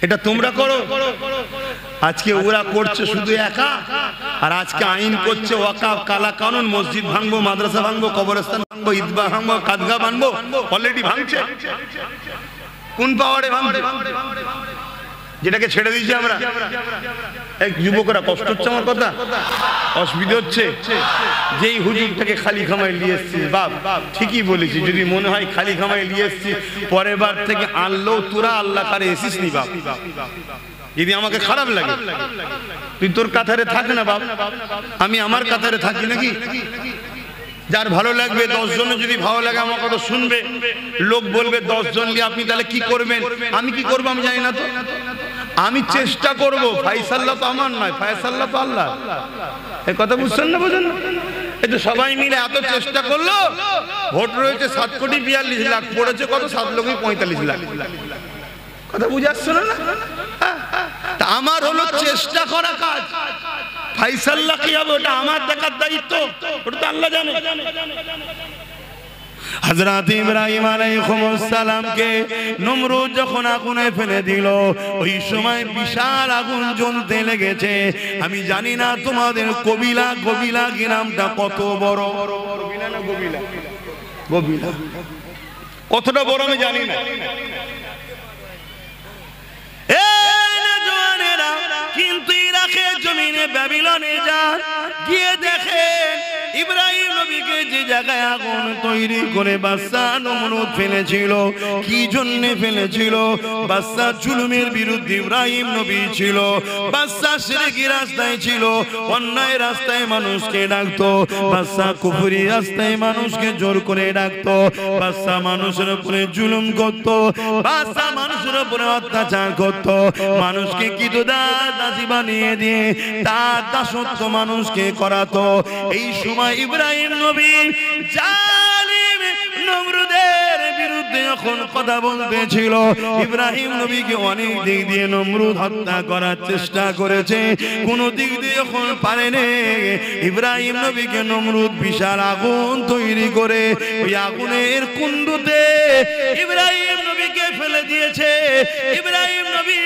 এটা তোমরা করো। আজকে ওরা করছে শুধু একা, আর আজকে আইন করছে ওয়াকাফ, কালা কানুন, মসজিদ ভাঙবো, মাদ্রাসা ভাঙবো, কবরস্থান ভাঙবো, ঈদগাহ ভাঙবো, কাদগা ভাঙবো। অলরেডি ভাঙছে। কোন পাওয়ারে ভাঙছে? যেটাকে ছেড়ে দিয়েছি আমরা। এক যুবকরা কষ্ট হচ্ছে আমার কথা, অসুবিধা হচ্ছে। যেই হুজুরটাকে খালি খামাই নিয়ে এসছিস, বাপ ঠিকই বলেছি, যদি মনে হয় খালি খামাই নিয়ে এসছিস, পরের বার থেকে আনলেও তোরা আল্লাহ কারে এসিস নি বাপ। যদি আমাকে খারাপ লাগে, তুই তোর কাতারে থাক না বাপ, আমি আমার কাতারে থাকি নাকি? যার ভালো লাগবে, 10 জনের যদি ভালো লাগে আমার কথা শুনবে, লোক বলবে 10 জন নিয়ে আপনি তাহলে কি করবেন? আমি কি করবো আমি জানি না তো। আমি চেষ্টা করব, ফায়সালা তো আমার নয়, ফায়সালা তো আল্লাহ। এই কথা বুঝছেন না? বুঝেন? এই তো সবাই মিলে এত চেষ্টা করলো, ভোট রয়েছে 7,42,00,000, পড়েছে কত? 7,45,00,000। কথা বুঝে আসছে না? তা আমার হলো চেষ্টা করা কাজ। ফায়সালা কি হবে ওটা আমার দেখার দায়িত্ব, ওটা তো আল্লাহ জানে। হযরত ইব্রাহিম আলাইহিস সালামকে নমরুদ যখন আগুনে ফেলে দিল, ওই সময় বিশাল আগুন জ্বলতে লেগেছে। আমি জানি না তোমাদের কবিলা গ্রামটা কত বড়। কবিলা কতটা বড় আমি জানি না। কিন্তু ইরাকের জমিনে ব্যাবিলনে যান, গিয়ে দেখেন ইব্রাহিম নবীকে যে জায়গায় আগুন তৈরি করে বাদশা নমরুদ ফেলেছিল, কি জন্য ফেলেছিল? বাদশা জুলুমের বিরুদ্ধে ইব্রাহিম নবী ছিল। বাদশা শিরকি রাস্তায় ছিল, অন্যায় রাস্তায় মানুষকে ডাকতো। বাদশা কুফরি রাস্তায় মানুষকে জোর করে ডাকতো। বাদশা মানুষের উপরে জুলুম করতো। বাদশা মানুষের উপরে অত্যাচার করতো। মানুষকে দাসী বানিয়ে দিয়ে তার দাসত্ব মানুষকে করাতো। এই সময় ইব্রাহিম নবী জালিম নমরুদের বিরুদ্ধে যখন কথা বলতেছিল, ইব্রাহিম নবীকে অনেক দিক দিয়ে নমরুদ হত্যা করার চেষ্টা করেছে, কোন দিক দিয়ে যখন পারেনি, ইব্রাহিম নবীকে নমরুদ বিশাল আগুন তৈরি করে ওই আগুনের কুণ্ডুতে ইব্রাহিম নবীকে ফেলে দিয়েছে। ইব্রাহিম নবী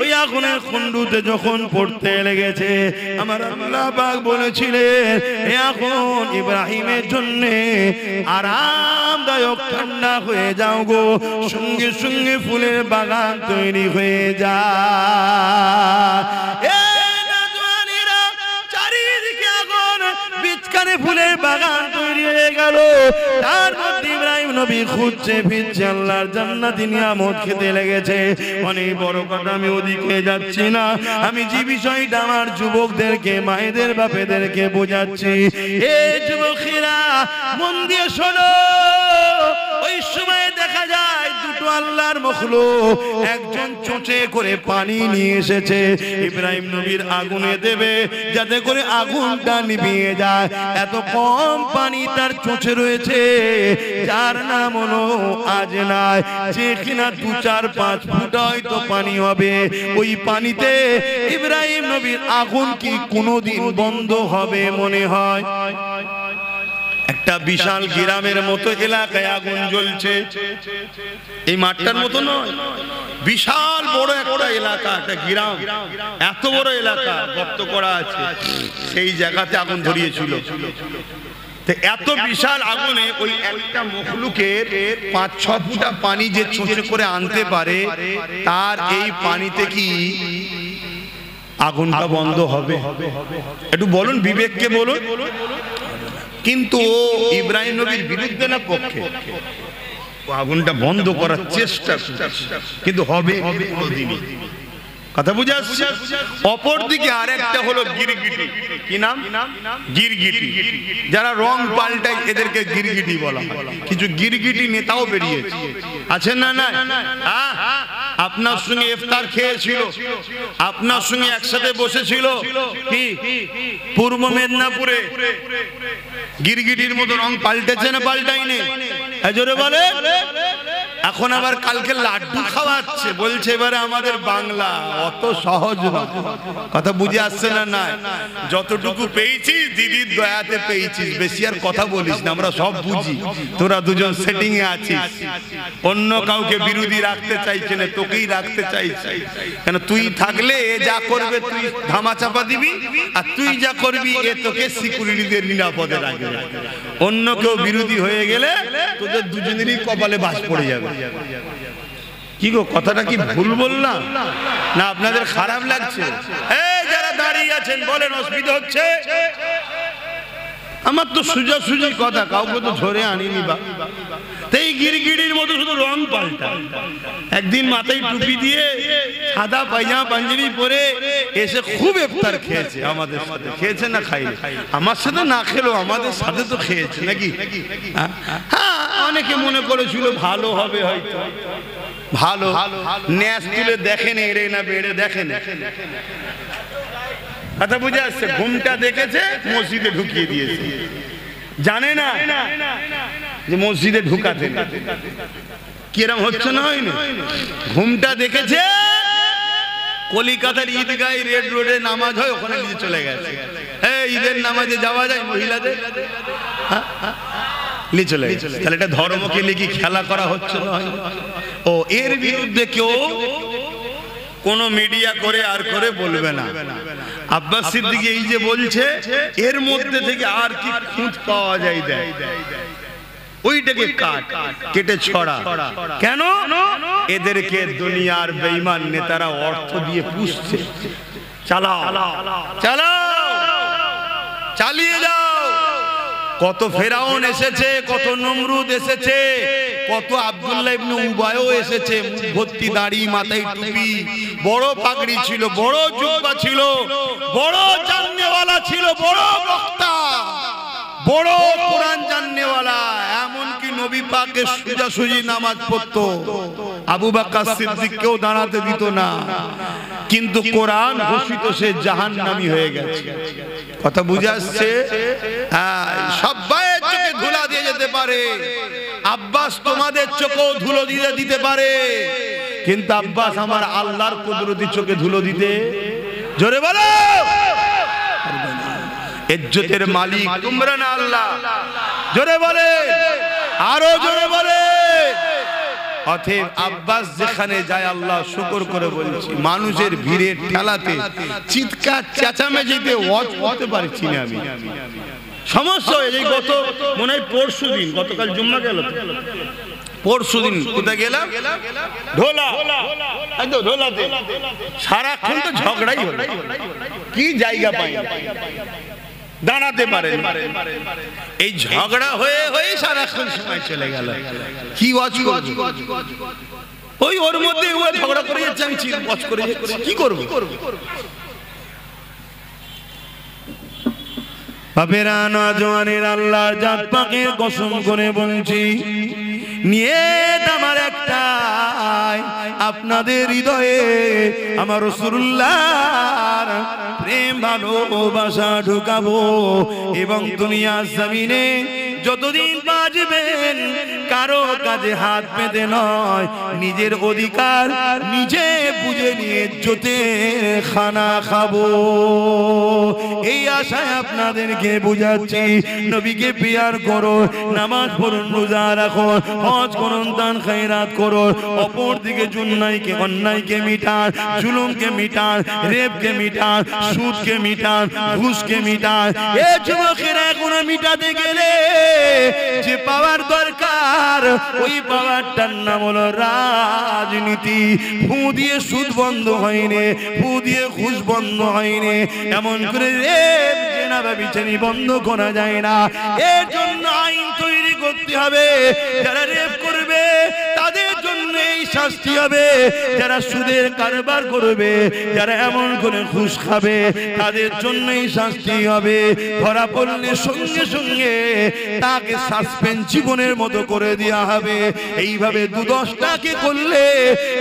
ওই আগুনের কুণ্ডুতে যখন পড়তে লেগেছে, আমার আল্লাহ পাক বলেছিলেন এই আগুন ইব্রাহিমের জন্য আরামদায়ক, ঠান্ডা হয়ে যাও গো। সঙ্গে সঙ্গে ফুলের বাগান তৈরি হয়ে যায়। চারিদিকে আগুন, বিচকানে ফুলের বাগান তৈরি হয়ে গেল। তার মধ্যে ইব্রাহিম নবী খুঁজছে ফিরছে, আল্লাহর জান্নাতি নিয়ামত খেতে লেগেছে। অনেক বড় কথা, আমি ওদিকে যাচ্ছি না। আমি যে বিষয়টা আমার যুবকদেরকে, মায়েদের বাপেদেরকে বোঝাচ্ছি, এ যুবকেরা মন দিয়ে শোনো। ওই সময় দেখা যায় দুটো আল্লাহর মখলুক, একজন চোঁচে করে পানি নিয়ে এসেছে, ইব্রাহিম নবীর আগুনে দেবে যাতে করে আগুনটা নিভিয়ে যায়। এত কম পানি তার চোঁচে রয়েছে, যার নাম হলো আজনায়, যে কিনা 2-4-5 ফুট হয়তো পানি হবে। ওই পানিতে ইব্রাহিম নবীর আগুন কি কোনোদিন বন্ধ হবে মনে হয়? একটা বিশাল গ্রামের মতো এলাকায় আগুন জ্বলছে, এই মাঠটার মতো নয়, বিশাল বড় একটা এলাকা, একটা গ্রাম, এত বড় এলাকা গর্ত করা আছে, সেই জায়গাতে আগুন ধরিয়েছিল। এত বিশাল আগুনে ওই একটা মখলুকের 5-6 ফুটা পানি যে ছুঁচে করে আনতে পারে, তার এই পানিতে কি আগুনটা বন্ধ হবে? একটু বলুন, বিবেককে বলুন। কিন্তু ইব্রাহিম নবীর বিরুদ্ধে না পক্ষে, আগুনটা বন্ধ করার চেষ্টা কিন্তু হবে কোনদিনই। কথা বুঝে আসছে? অপরদিকে আরেকটা হলো গিরগিটি। কি নাম? গিরগিটি। যারা রং পাল্টায় এদেরকে গিরগিটি বলা হয়। কিছু গিরগিটি নেতাও বেরিয়েছে, আছেন না? না, আপনার সঙ্গে ইফতার খেয়েছিল, আপনার সঙ্গে একসাথে বসেছিল, কি পূর্ব মেদিনীপুরে গিরগিটির মতো রং পাল্টেছে না পাল্টাইনি? জোরে বলে। এখন আবার কালকে লাড্ডু খাওয়াচ্ছে, বলছে এবারে আমাদের বাংলা। অত সহজ না, কথা বুঝে আসছে না? না, যতটুকু পেয়েছিস দিদির দয়াতে পেয়েছিস, বেশি আর কথা বলিস না, আমরা সব বুঝি। তোরা দুজন সেটিং এ আছিস, অন্য কাউকে বিরোধী রাখতে চাইছে না, তোকেই রাখতে চাইছে। কেন? তুই থাকলে এ যা করবে তুই ধামা চাপা দিবি, আর তুই যা করবি এ তোকে সিকিউরিটিদের নিরাপদে রাখবে। অন্য কেউ বিরোধী হয়ে গেলে তোদের দুজনেরই কপালে বাস পড়ে যাবে। কি গো, কথাটা কি ভুল বললাম না? আপনাদের খারাপ লাগছে? এই যারা দাঁড়িয়ে আছেন বলেন, অসুবিধা হচ্ছে? আমার তো সোজাসুজি কথা, কাউকে তো ধরে আনিনি। বা এই গিরগিটির মতো শুধু রং পাল্টা। একদিন মাথায় টুপি দিয়ে সাদা পায়জামা পাঞ্জাবি পরে এসে খুব ইফতার খেয়েছে আমাদের সাথে। খেয়েছে না খাইনি? আমার সাথে না খেলো, আমাদের সাথে তো খেয়েছে নাকি? হ্যাঁ, অনেকে মনে করেছিল ভালো হবে, হয়তো ভালো ন্যাস তুলে দেখেন এড়ে না বেড়ে দেখেন। কথা বুঝে আসছে? ঘুমটা দেখেছে, মসজিদে ঢুকিয়ে দিয়েছে, জানে না যে মসজিদে ঢুকাতে কিরম হচ্ছে না হয়নি। ঘুমটা দেখেছে, কলিকাতার ঈদগাহ রেড রোডে নামাজ হয়, ওখানে নিয়ে চলে গেছে। ঈদের নামাজে যাওয়া যায় মহিলাদের, নিয়ে চলে গেছে। তাহলে এটা ধর্মকে নিয়ে কি খেলা করা হচ্ছে না? ও এর বিরুদ্ধে কেউ কোন মিডিয়া করে আর করে বলবে না। আব্বাস সিদ্দিকী এই যে বলছে, এর মধ্যে থেকে আর কি খুঁত পাওয়া যায়, দেয় ওইটাকে কেটে ছড়া। কেন? এদেরকে দুনিয়ার বেঈমান নেতারা অর্থ দিয়ে পুষছে। চালাও চালাও, চালিয়ে যাও। কত ফেরাউন এসেছে, কত নমরুদ এসেছে, কত আব্দুল্লাহ ইবনে উবায়ও এসেছে, ভর্তি দাড়ি, মাথায় টুপি, বড় পাগড়ি ছিল, বড় জুব্বা ছিল, বড় জাননেওয়ালা ছিল, বড় বক্তা, বড় কোরআন জাননেওয়ালা। এমনকি নবী পাকের সোজাসুজি নামাজ পড়তো, আবু বকর সিদ্দিককেও দাঁড়াতে দিত না। কিন্তু কোরআন ঘোষিত সে জাহান্নামী হয়ে গেছে। কথা বুঝে আসছে? সবাই চোখে ধুলা দিয়ে যেতে পারে, আব্বাস তোমাদের চোখেও ধুলো দিয়ে দিতে পারে, কিন্তু আব্বাস আমার আল্লাহর কুদরতি চোখে ধুলো দিতে, জোরে বলো, ইজ্জতের মালিক তোমরা না আল্লাহ। জোরে বলে, আরো জোরে বলে। অতএব আব্বাস যেখানে যায়, আল্লাহ শুকর করে বলছি, মানুষের ভিড়ের ঠেলাতে, চিৎকার চেঁচামেচিতে ওয়াজ করতে পারছি না আমি। সমস্যা হয়ে যায়। গত মনে হয় পরশু দিন, গতকাল জুম্মা গেল, পরশু দিন কোথায় গেলাম? ঢোলা, ঢোলাতে সারাক্ষণ তো ঝগড়াই হলো, কি জায়গা পাই দাঁড়াতে পারে। এই ঝগড়া হয়ে হয়ে সারাক্ষণ সময় চলে গেল। কি ওয়াজ করব? ওই ওর মধ্যে ও ঝগড়া করে যাচ্ছে, আমি ওয়াজ করে যাচ্ছি, কি করব? বাপেরা, নওজওয়ানের আল্লাহর জাত পাকের কসম করে বলছি, নিয়ত আমার একটাই, আপনাদের হৃদয়ে আমার রাসূলুল্লাহর প্রেম ভালোবাসা ঢুকাবো, এবং দুনিয়ার জমিনে যতদিন বাঁচবেন কারো কাজে হাত পেতে নয়, নিজের অধিকার নিজে বুঝে নিয়ে ইজ্জতের খানা খাবো। এই আশায় আপনাদেরকে বুঝাচ্ছি নবীকে পিয়ার করো, নামাজ পড়ুন, রোজা রাখুন, হজ করুন, দান খায়রাত করুন, অপর দিকে জুন্নাইকে অন্যায়কে মিটান, জুলুমকে মিটান, রেপকে মিটান, সুদকে মিটান, ঘুষকে মিটান। এ যুবকেরা এখন মিটাতে গেলে যে পাওয়ার দরকার ওই পাওয়ারটার নাম হলো রাজনীতি। ফু দিয়ে সুদ বন্ধ হয়নি, ফু দিয়ে ঘুষ বন্ধ হয়নি, এমন করে রেপ জেনা ব্যভিচারী বন্ধ করা যায় না। এর জন্য আইন তৈরি করতে হবে, যারা রেপ করবে তাদের জন্য এই শাস্তি হবে, যারা সুদের কারবার করবে, যারা এমন করে ঘুষ খাবে তাদের জন্য এই শাস্তি হবে। ধরা পড়লে সঙ্গে সঙ্গে তাকে সাসপেন্ড জীবনের মতো করে দেওয়া হবে। এইভাবে ২-১০টাকে করলে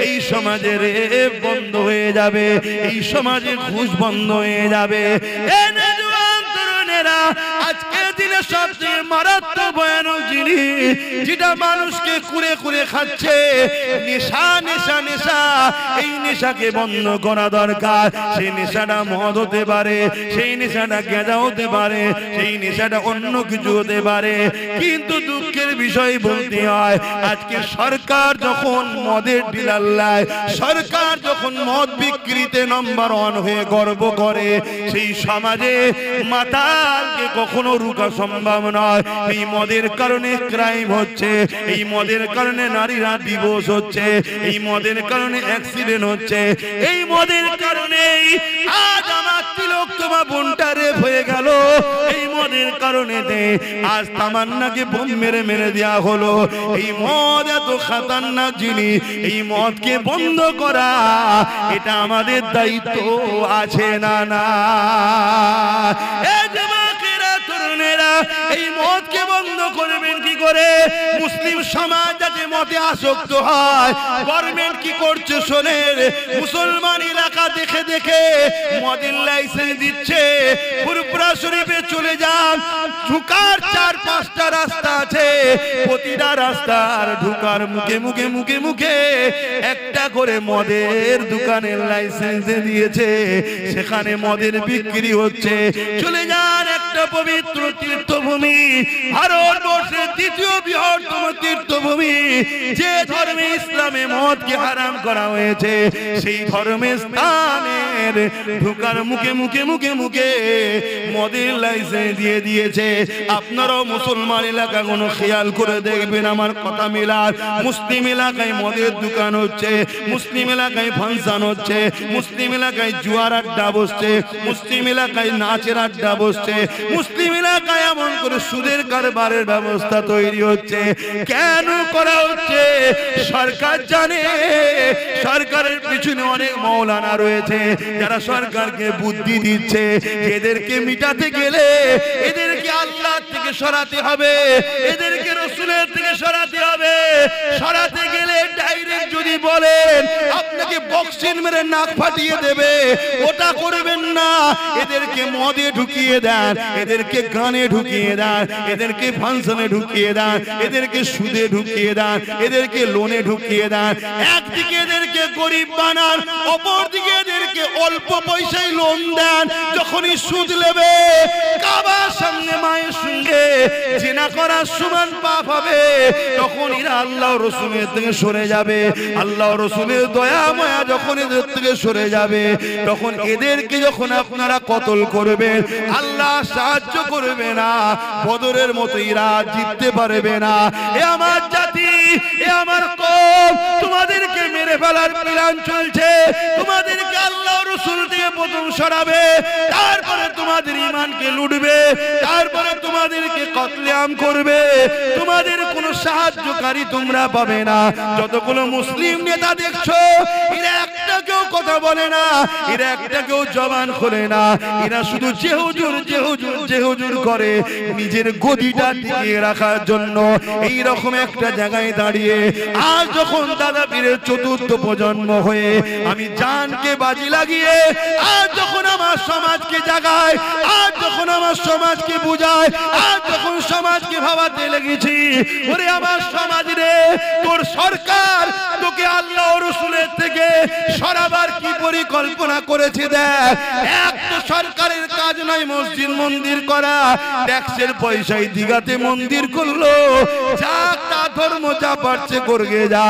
এই সমাজে রেপ বন্ধ হয়ে যাবে, এই সমাজে ঘুষ বন্ধ হয়ে যাবে। আজকের দিনে সবচেয়ে মারাত্মক ভয়ানক জিনিস যেটা মানুষকে কুড়ে কুড়ে খাচ্ছে, নেশা নেশা নেশা। এই নেশাকে বন্ধ করা দরকার। সেই নেশাটা মদ হতে পারে, সেই নেশাটা গাঁজা হতে পারে, সেই নেশাটা অন্য কিছু হতে পারে। কিন্তু দুঃখের বিষয় বলতে হয় আজকে সরকার যখন মদের ডিলার লায়, সরকার যখন মদ বিক্রিতে নম্বর 1 হয়ে গর্ব করে, সেই সমাজে মাতালকে কখনো রুকা সম্ভব নয়। এই মদের কারণে ক্রাইম হচ্ছে, এই মদের কারণে নারীরা ডিভোর্স হচ্ছে, এই মদের কারণে অ্যাক্সিডেন্ট হচ্ছে, এই মদের কারণেই আজ আমার তিলোত্তমা বোনটা রেপ হয়ে গেল। এই মদের কারণে আজ তামান্নাকে বোম মেরে মেরে দেওয়া হলো। এই মদ এত খাতারনাক জিনিস, এই মদকে বন্ধ করা এটা আমাদের দায়িত্ব আছে না না? এই মদকে বন্ধ করবেন কি করে? মুসলিম সমাজ যাতে মদে আসক্ত হয়, গভর্নমেন্ট কি করছে শোনেন। মুসলমান এলাকা দেখে দেখে মদের লাইসেন্স দিচ্ছে। ফুরফুরা শরীফে চলে যান, ঢুকার 4-5টা রাস্তা আছে, প্রতিটা রাস্তার ঢুকার মুখে মুখে মুখে মুখে একটা করে মদের দোকানের লাইসেন্স দিয়েছে, সেখানে মদের বিক্রি হচ্ছে। চলে যান একটা পবিত্র তীর্থভূমি, ভারতবর্ষের ২য় বৃহত্তম তীর্থভূমি, যে ধর্মে ইসলামে মদকে হারাম করা হয়েছে, সেই ধর্মের স্থানের ঢুকার মুখে মুখে মুখে মুখে মদের লাইসেন্স দিয়ে দিয়েছে। আপনারাও মুসলমান এলাকা কোনো খেয়াল করে দেখবেন, আমার কথা মিলার। মুসলিম এলাকায় মদের দোকান হচ্ছে, মুসলিম এলাকায় ফাংশন হচ্ছে, মুসলিম এলাকায় জুয়ার আড্ডা বসছে, মুসলিম এলাকায় নাচের আড্ডা বসছে, মুসলিম এলাকায় এমন করে সুদের কারবারের ব্যবস্থা তৈরি হচ্ছে। কেন করা হচ্ছে? সরকার জানে, সরকারের পিছনে অনেক মৌলানা রয়েছে যারা সরকারকে বুদ্ধি দিচ্ছে। এদেরকে মিটাতে গেলে এদেরকে আল্লাহ থেকে সরাতে হবে, এদেরকে রসুলের থেকে সরাতে হবে। সরাতে গেলে ডাইরেক্ট যদি বলেন আপনাকে বক্সিং মেরে নাক ফাটিয়ে দেবে, ওটা করবেন না। এদেরকে মদে ঢুকিয়ে দেন, এদেরকে গানে ঢুকিয়ে দেন, এদেরকে ফাংশনে ঢুকিয়ে দেন, এদেরকে সুদে ঢুকিয়ে দেন, এদেরকে লোনে ঢুকিয়ে দেন। একদিকে এদেরকে গরিব বানান, অপরদিকে এদেরকে অল্প পয়সায় লোন দেন। যখনই সুদ নেবে, কাবার সামনে মায়ের সঙ্গে জিনা করার সমান পাপ হবে, তখন এরা আল্লাহ রসুলের থেকে সরে যাবে। আল্লাহ রসুলের দয়া মায়া যখন এদের থেকে সরে যাবে, তখন এদেরকে যখন আপনারা কতল করবেন, আল্লাহ সাহায্য করবে না। বদরের মতো এরা জিততে পারবে না। এ আমার জাতি, এ আমার কওম, তোমাদেরকে মেরে ফেলার প্ল্যান চলছে। তোমাদেরকে আল্লাহ রসুল থেকে প্রথম সরাবে, তারপরে তোমাদের ঈমানকে লুটবে, তারপরে তোমাদেরকে কতলেআম করবে। তোমাদের কোনো সাহায্যকারী তোমরা পাবে না। যতগুলো মুসলিম নেতা দেখছো, এরা একটা কেউ কথা বলে না, এরা একটা কেউ জবান খোলে না। এরা শুধু যে হুজুর যে হুজুর যে হুজুর করে নিজের গদিটা টিকিয়ে রাখার জন্য। এই রকম একটা জায়গায় দাঁড়িয়ে আজ যখন দাদা পীরের ৪র্থ প্রজন্ম হয়ে আমি জানকে বাজি লাগিয়ে আজ যখন আমার সমাজকে জাগায়, আজ যখন আমার সমাজকে বুঝায়, আজ যখন সমাজকে ভাবাতে লেগেছি, ওরে আমার সমাজ রে, তোর সরকার তোকে আল্লাহ রসুলের থেকে সরাবার কি পরিকল্পনা করেছে দেখ। এক তো সরকারের কাজ নয় মসজিদ মন্দির করা, ট্যাক্সের পয়সায় দিঘাতে মন্দির করলো, যা তা ধর্ম যা পারছে করগে যা।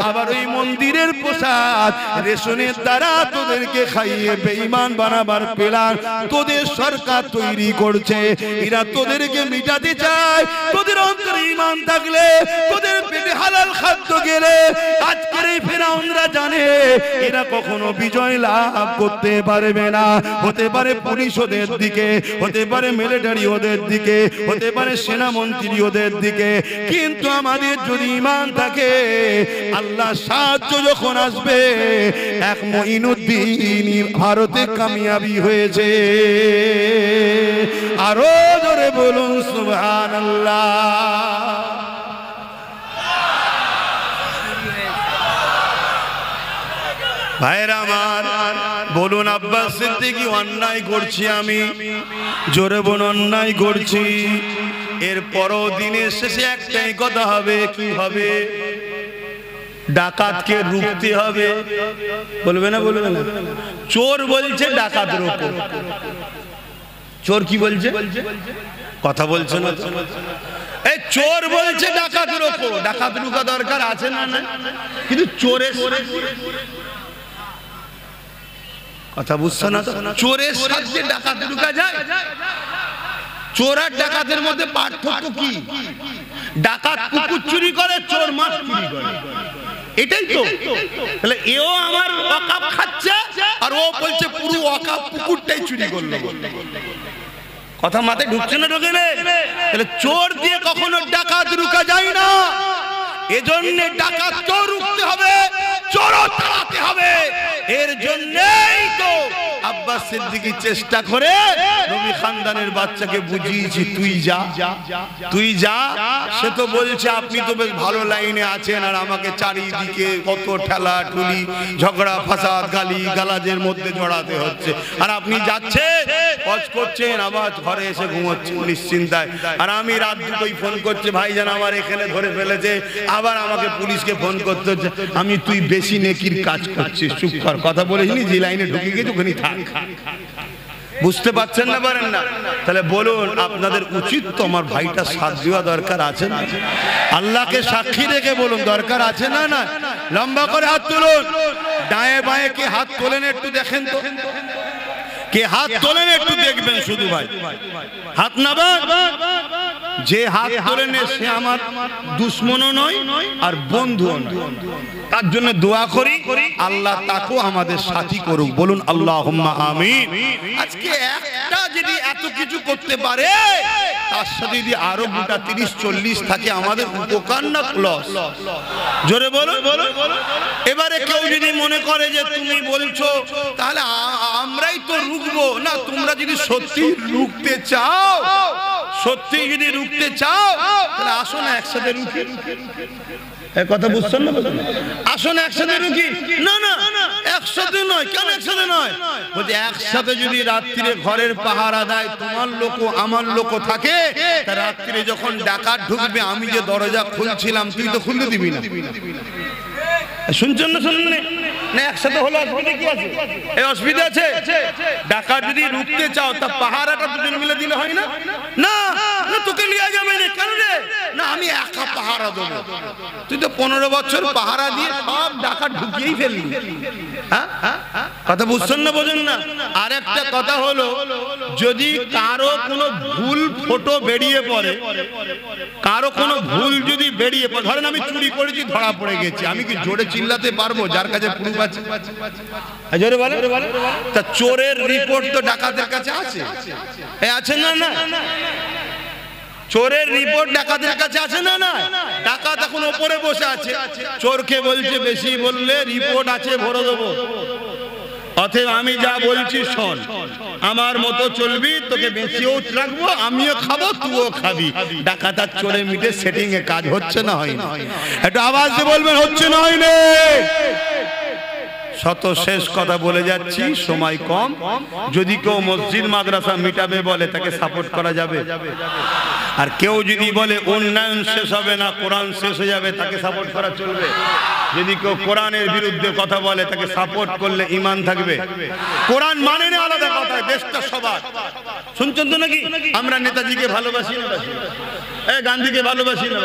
আবার ওই মন্দিরের প্রসাদ রেশনের দ্বারা তোদেরকে খাইয়ে বেঈমান বানাবার প্ল্যান তোদের সরকার তৈরি করছে। এরা তোদেরকে মিটাতে চায়। তোদের অন্তরে ঈমান থাকলে, তোদের পেটে হালাল খাদ্য গেলে, আজকের এই ফেরাউনরা জানে এরা কখনো বিজয় লাভ করতে পারবে না। হতে পারে পুলিশ ওদের দিকে, হতে পারে মিলিটারি ওদের দিকে, হতে পারে সেনামন্ত্রী ওদের দিকে, কিন্তু আমাদের যদি ঈমান থাকে, আল্লাহ সাহায্য যখন আসবে, এক মঈনুদ্দিন ভারতে কামিয়াবি হয়েছে। আরো জোরে বলুন সুবহানাল্লাহ। ভাইরা আমার, বলুন আব্বাস সিদ্দিকী অন্যায় করছি আমি, জোরে বলুন অন্যায় করছি। এর পরও দিনের শেষে একটাই কথা হবে, কি হবে? ডাকাতকে রুখতে হবে। বলবে না? বলবে না? চোর বলছে ডাকাত রোকো। চোর কি বলছে? কথা বলছে না? এই চোর বলছে ডাকাত রোকো। ডাকাত রুকা দরকার আছে না? না, কিন্তু চোরের কথা বুঝছো না? চোরের সাথে ডাকাত রুকা যায়? চোর আর ডাকাতের মধ্যে পার্থক্য কি? ডাকাত কুকুর চুরি করে, চোর মাছ চুরি করে, এটাই তো। তাহলে এও আমার ওয়াকাফ খাচ্ছে, আর ও বলছে পুরো ওয়াকাফ কুকুরটাই চুরি করলো। কথা মাথায় ঢুকছে না? ঢোকে না? তাহলে চোর দিয়ে কখনো ডাকাত রুকা যায় না। এজন্য ডাকাত তো রুখতে হবে, চোরও তাড়াতে হবে। এর জন্যই তো আব্বাস সিদ্দিকী চেষ্টা করে নবী খানদানের বাচ্চাকে বুঝিয়েছি, তুই যা, তুই যা। সে তো বলছে আপনি তো বেশ ভালো লাইনে আছেন, আর আমাকে চারিদিকে কত ঠেলা ঠুলি, ঝগড়া ফাসাদ, গালি গালাজের মধ্যে জড়াতে হচ্ছে, আর আপনি যাচ্ছেন, হজ করছেন, আবার ঘরে এসে ঘুমোচ্ছেন নিশ্চিন্তায়। আর আমি রাত দুটোই ফোন করছে, ভাইজান আমার এখানে ধরে ফেলেছে, আবার আমাকে পুলিশকে ফোন করতে হচ্ছে। আমি তুই বেশি নেকির কাজ করছিস, চুপ কর। কথা বলেছিনি, যে লাইনে ঢুকে গেছে ওখানে থাক। বুঝতে পারছেন না? পারেন না? তাহলে বলুন আপনাদের উচিত তো আমার ভাইটা সাথ দেওয়া দরকার আছে না? আল্লাহকে সাক্ষী রেখে বলুন দরকার আছে না? না, লম্বা করে হাত তুলুন। ডায়ে বায়ে কে হাত তোলেন একটু দেখেন তো, কে হাত তোলেন একটু দেখবেন শুধু। ভাই হাত নামান। যে হাত তোলেন সে আমার দুশ্মনও নয় আর বন্ধুও নয়। তার জন্য দোয়া করি আল্লাহ তাকেও আমাদের সাথী করুক। বলুন আল্লাহুম্মা আমিন। আজকে একটা যদি এত কিছু করতে পারে, তার সাথে যদি আরো গোটা 30-40 থাকে, আমাদের উপকার না লস? জোরে বলুন। এবারে কেউ যদি মনে করে যে তুমি বলছো তাহলে আমরাই তো রুখবো না, তোমরা যদি সত্যি রুখতে চাও, সত্যি যদি রুখতে চাও, তাহলে আসো না একসাথে রুখি। কথা বুঝছেন না? আসো না একসাথে রুখি। না না, একসাথে নয়। কেন একসাথে নয়? বলছে একসাথে যদি রাত্রিরে ঘরের পাহারা দেয়, তোমার লোক আমার লোক থাকে, তা রাত্রিরে যখন ডাকাত ঢুকবে, আমি যে দরজা খুলছিলাম তুই তো খুলতে দিবি না। শুনছেন না? শুনুন না, একসাথে হলো অসুবিধা কি আছে? এই অসুবিধা আছে? ডাকাত যদি রুখতে চাও, তা পাহারাটা দুজন মিলে দিলে হয় না? না, তোকে লিয়া যাবে না। কেন রে? না, আমি একা পাহারা দেবো। তুই তো 15 বছর পাহারা দিয়ে সব ডাকাত ঢুকিয়েই ফেললি। হ্যাঁ, কথা বুঝছেন না? বোঝেন না? আর একটা কথা হলো, যদি কারো কোনো ভুল ফটো বেরিয়ে পড়ে, কারো কোনো ভুল যদি বেরিয়ে পড়ে, ধরেন আমি চুরি করেছি, ধরা পড়ে গেছি, আমি কি জোরে চিল্লাতে পারবো যার কাছে প্রুফ আছে? জোরে বলে। তা চোরের রিপোর্ট তো ডাকাতের কাছে আছে, আছে না? না, চোরের রিপোর্ট ডাকাতের কাছে আছে না? না, ডাকাত এখন ওপরে বসে আছে, চোরকে বলছে বেশি বললে রিপোর্ট আছে ভরে দেবো, অতএব আমি যা বলছি শোন, আমার মতো চলবি, তোকে বেঁচেও রাখবো, আমিও খাবো, তুইও খাবি। ডাকাত আর চোরে মিটে সেটিং এ কাজ হচ্ছে না? হয় না? একটু আওয়াজ দিয়ে বলবেন হচ্ছে না? হয় না? শত শেষ কথা বলে যাচ্ছি, সময় কম। যদি কেউ মসজিদ মাদ্রাসা মিটাবে বলে, তাকে সাপোর্ট করা যাবে। আর কেউ যদি বলে উন্নয়ন শেষ হবে না, কোরআন শেষ হয়ে যাবে, তাকে সাপোর্ট করা চলবে। যদি কেউ কোরআনের বিরুদ্ধে কথা বলে, তাকে সাপোর্ট করলে ঈমান থাকবে। কোরআন মানে না আলাদা কথা, দেশটা সবার। শুনছেন তো নাকি? আমরা নেতাজিকে ভালোবাসি না, গান্ধীকে ভালোবাসি না,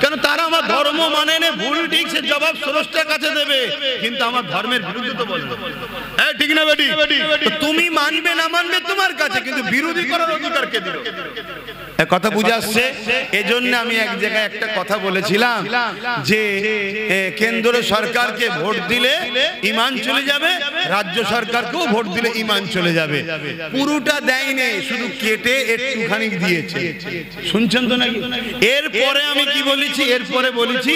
কেন? তারা আমার ধর্ম মানে না, ভুল ঠিক সে জবাব স্রষ্টার কাছে দেবে, কিন্তু আমার ধর্মের বিরুদ্ধে তো বলবে। ঠিক না বেটি? তুমি মানবে না মানবে তোমার কাছে, কিন্তু বিরোধী করার অধিকার কে দিল? কথা বুঝে আসছে? এজন্য আমি এক জায়গায় একটা কথা বলেছিলাম যে কেন্দ্র সরকারকে ভোট দিলে ঈমান চলে যাবে, রাজ্য সরকারকেও ভোট দিলে ঈমান চলে যাবে। পুরোটা দেয়নি, শুধু কেটে একটুখানি দিয়েছে। শুনছেন তো নাকি? এরপরে আমি কি বলেছি? এরপরে বলেছি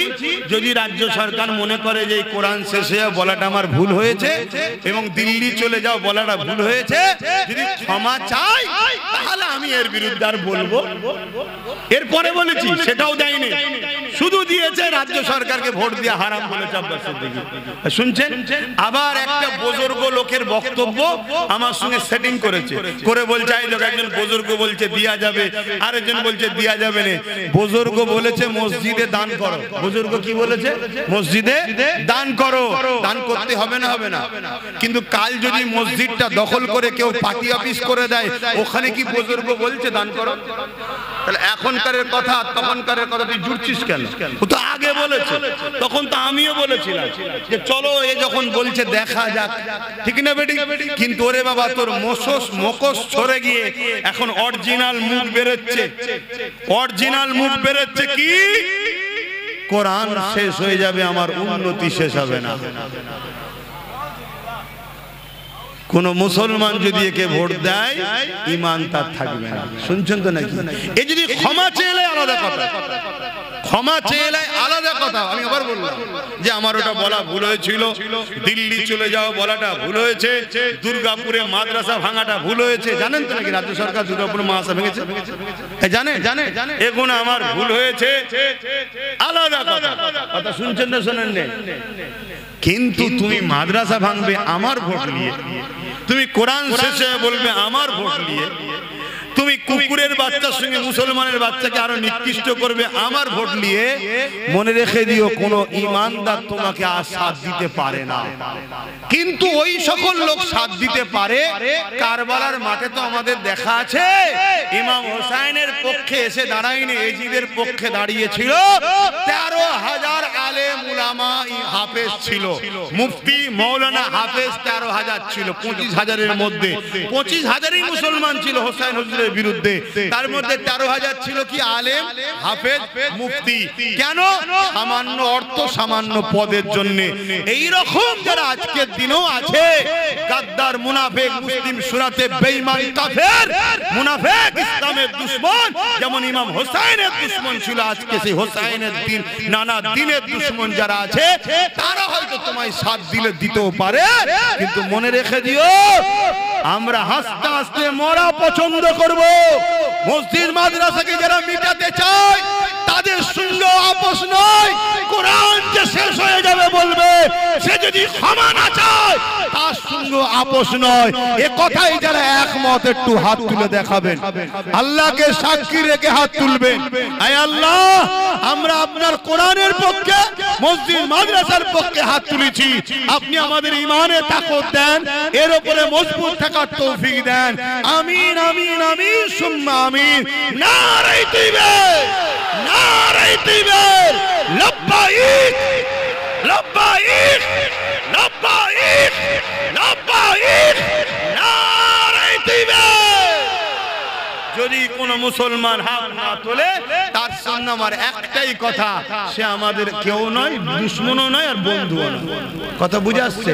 যদি রাজ্য সরকার মনে করে যে কোরআন শেষে বলাটা আমার ভুল হয়েছে এবং দিল্লি চলে যাও বলাটা ভুল হয়েছে, যদি ক্ষমা চাই তাহলে আমি এর বিরুদ্ধে আর বলবো। এরপরে বলেছি সেটাও দেয়নি, শুধু দিয়েছে রাজ্য সরকারকে ভোট দিয়ে হারাম বলেছে আব্বাস সিদ্দিকী। শুনছেন? আবার একটা বুজুর্গ লোকের বক্তব্য আমার সঙ্গে সেটিং করেছে, করে বলছে এই লোক, একজন বুজুর্গ বলছে দিয়া যাবে, আরেকজন বলছে দিয়া যাবে না। বুজুর্গ বলেছে মসজিদে দান করো। বুজুর্গ কি বলেছে? মসজিদে দান করো। দান করতে হবে না? হবে না। কিন্তু কাল যদি মসজিদটা দখল করে কেউ পার্টি অফিস করে দেয়, ওখানে কি বুজুর্গ বলছে দান করো? তাহলে এখনকার কথা তখনকার কথা তুই জুড়ছিস কেন? ও তো আগে বলেছে, তখন তো আমিও বলেছিলাম যে চলো এ যখন বলছে দেখা যাক, ঠিক না বেটি? কিন্তু ওরে বাবা, তোর মুখোশ ছড়ে গিয়ে এখন অরিজিনাল মুখ বেরোচ্ছে। অরিজিনাল মুখ বেরোচ্ছে কি? কোরআন শেষ হয়ে যাবে, আমার উন্নতি শেষ হবে না। কোন মুসলমান যদি একে ভোট দেয় ঈমান তার থাকবে না। শুনছেন তো নাকি? এ যদি ক্ষমা চেয়ে আলাদা কথা, ক্ষমা চেয়ে আলাদা কথা। আমি আবার বললাম যে আমার ওটা বলা ভুল হয়েছিল, দিল্লি চলে যাও বলাটা ভুল হয়েছে, দুর্গাপুরে মাদ্রাসা ভাঙাটা ভুল হয়েছে। জানেন তো নাকি রাজ্য সরকার দুর্গাপুরে মাদ্রাসা ভেঙেছে? জানে এগুলো আমার ভুল হয়েছে, আলাদা কথা। কথা শুনছেন না শোনেন? কিন্তু তুমি মাদ্রাসা ভাঙবে আমার ভোট নিয়ে, তুমি কোরআন শেষে বলবে আমার ভোট নিয়ে, তুমি কুকুরের বাচ্চার সঙ্গে মুসলমানের বাচ্চাকে আরো নিকৃষ্ট করবে আমার ভোট নিয়ে, মনে রেখে দিও কোন ঈমানদার তোমাকে আর সাথ দিতে পারে না। কিন্তু ওই সকল লোক সাথ দিতে পারে। কারবালার মাঠে তো আমাদের দেখা আছে, ইমাম হোসাইনের পক্ষে এসে দাঁড়ায়নি, এজিদের পক্ষে দাঁড়িয়েছিল 13,000 আলেম উলামা হাফেজ ছিল, মুফতি মৌলানা হাফেজ 13,000 ছিল। 25,000-এর মধ্যে 25,000-ই মুসলমান ছিল হোসাইন হুজুরের বিরুদ্ধে। তার মধ্যে 13,000 ছিল কি আলেম, হাফেজ, মুফতি। কেন? সামান্য অর্থ, সামান্য পদের জন্য। এই রকম যারা আজকের দিনেও আছে, গাদ্দার, মুনাফিক, মুসলিম সুরাতে বেঈমান, কাফের, মুনাফিক, ইসলামের দুশমন, যেমন ইমাম হোসাইনের দুশমন ছিল, আজকে সেই হোসাইনের দিন নানা দিনের দুশমন যারা আছে, তারা হয়তো তোমায় সাথ দিলে দিতেও পারে, কিন্তু মনে রেখে দিও আমরা হাসতে হাসতে মরা পছন্দ করব। মসজিদ মাদ্রাসাকে যারা মিটাতে চায় তাদের সঙ্গে আপোষ নয়। কোরআন যে শেষ হয়ে যাবে বলবে, সে যদি ক্ষমা না চায় তার সঙ্গে আপোষ নয়। এ কথাই যারা একমত একটু হাত তুলে দেখাবেন, আল্লাহকে সাক্ষী রেখে হাত তুলবেন। আয় আল্লাহ, আমরা আপনার কোরআনের পক্ষে, মসজিদ মাদ্রাসার পক্ষে হাত তুলেছি। আপনি আমাদের ঈমানে তাকত দেন, এর উপরে মজবুত থাকার তৌফিক দেন। আমিন আমিন আমিন সুম্মা আমিন। নারে তাকবীর, নারে তাকবীর, লব্বাইক লব্বাইক লব্বাইক লব্বাইক, নারে তাকবীর। যদি কোন মুসলমান হাত না তোলে তার সামনে আমার একটাই কথা, সে আমাদের কেউ নয়, দুশমনও নয় আর বন্ধুও নয়। কথা বুঝে আসছে?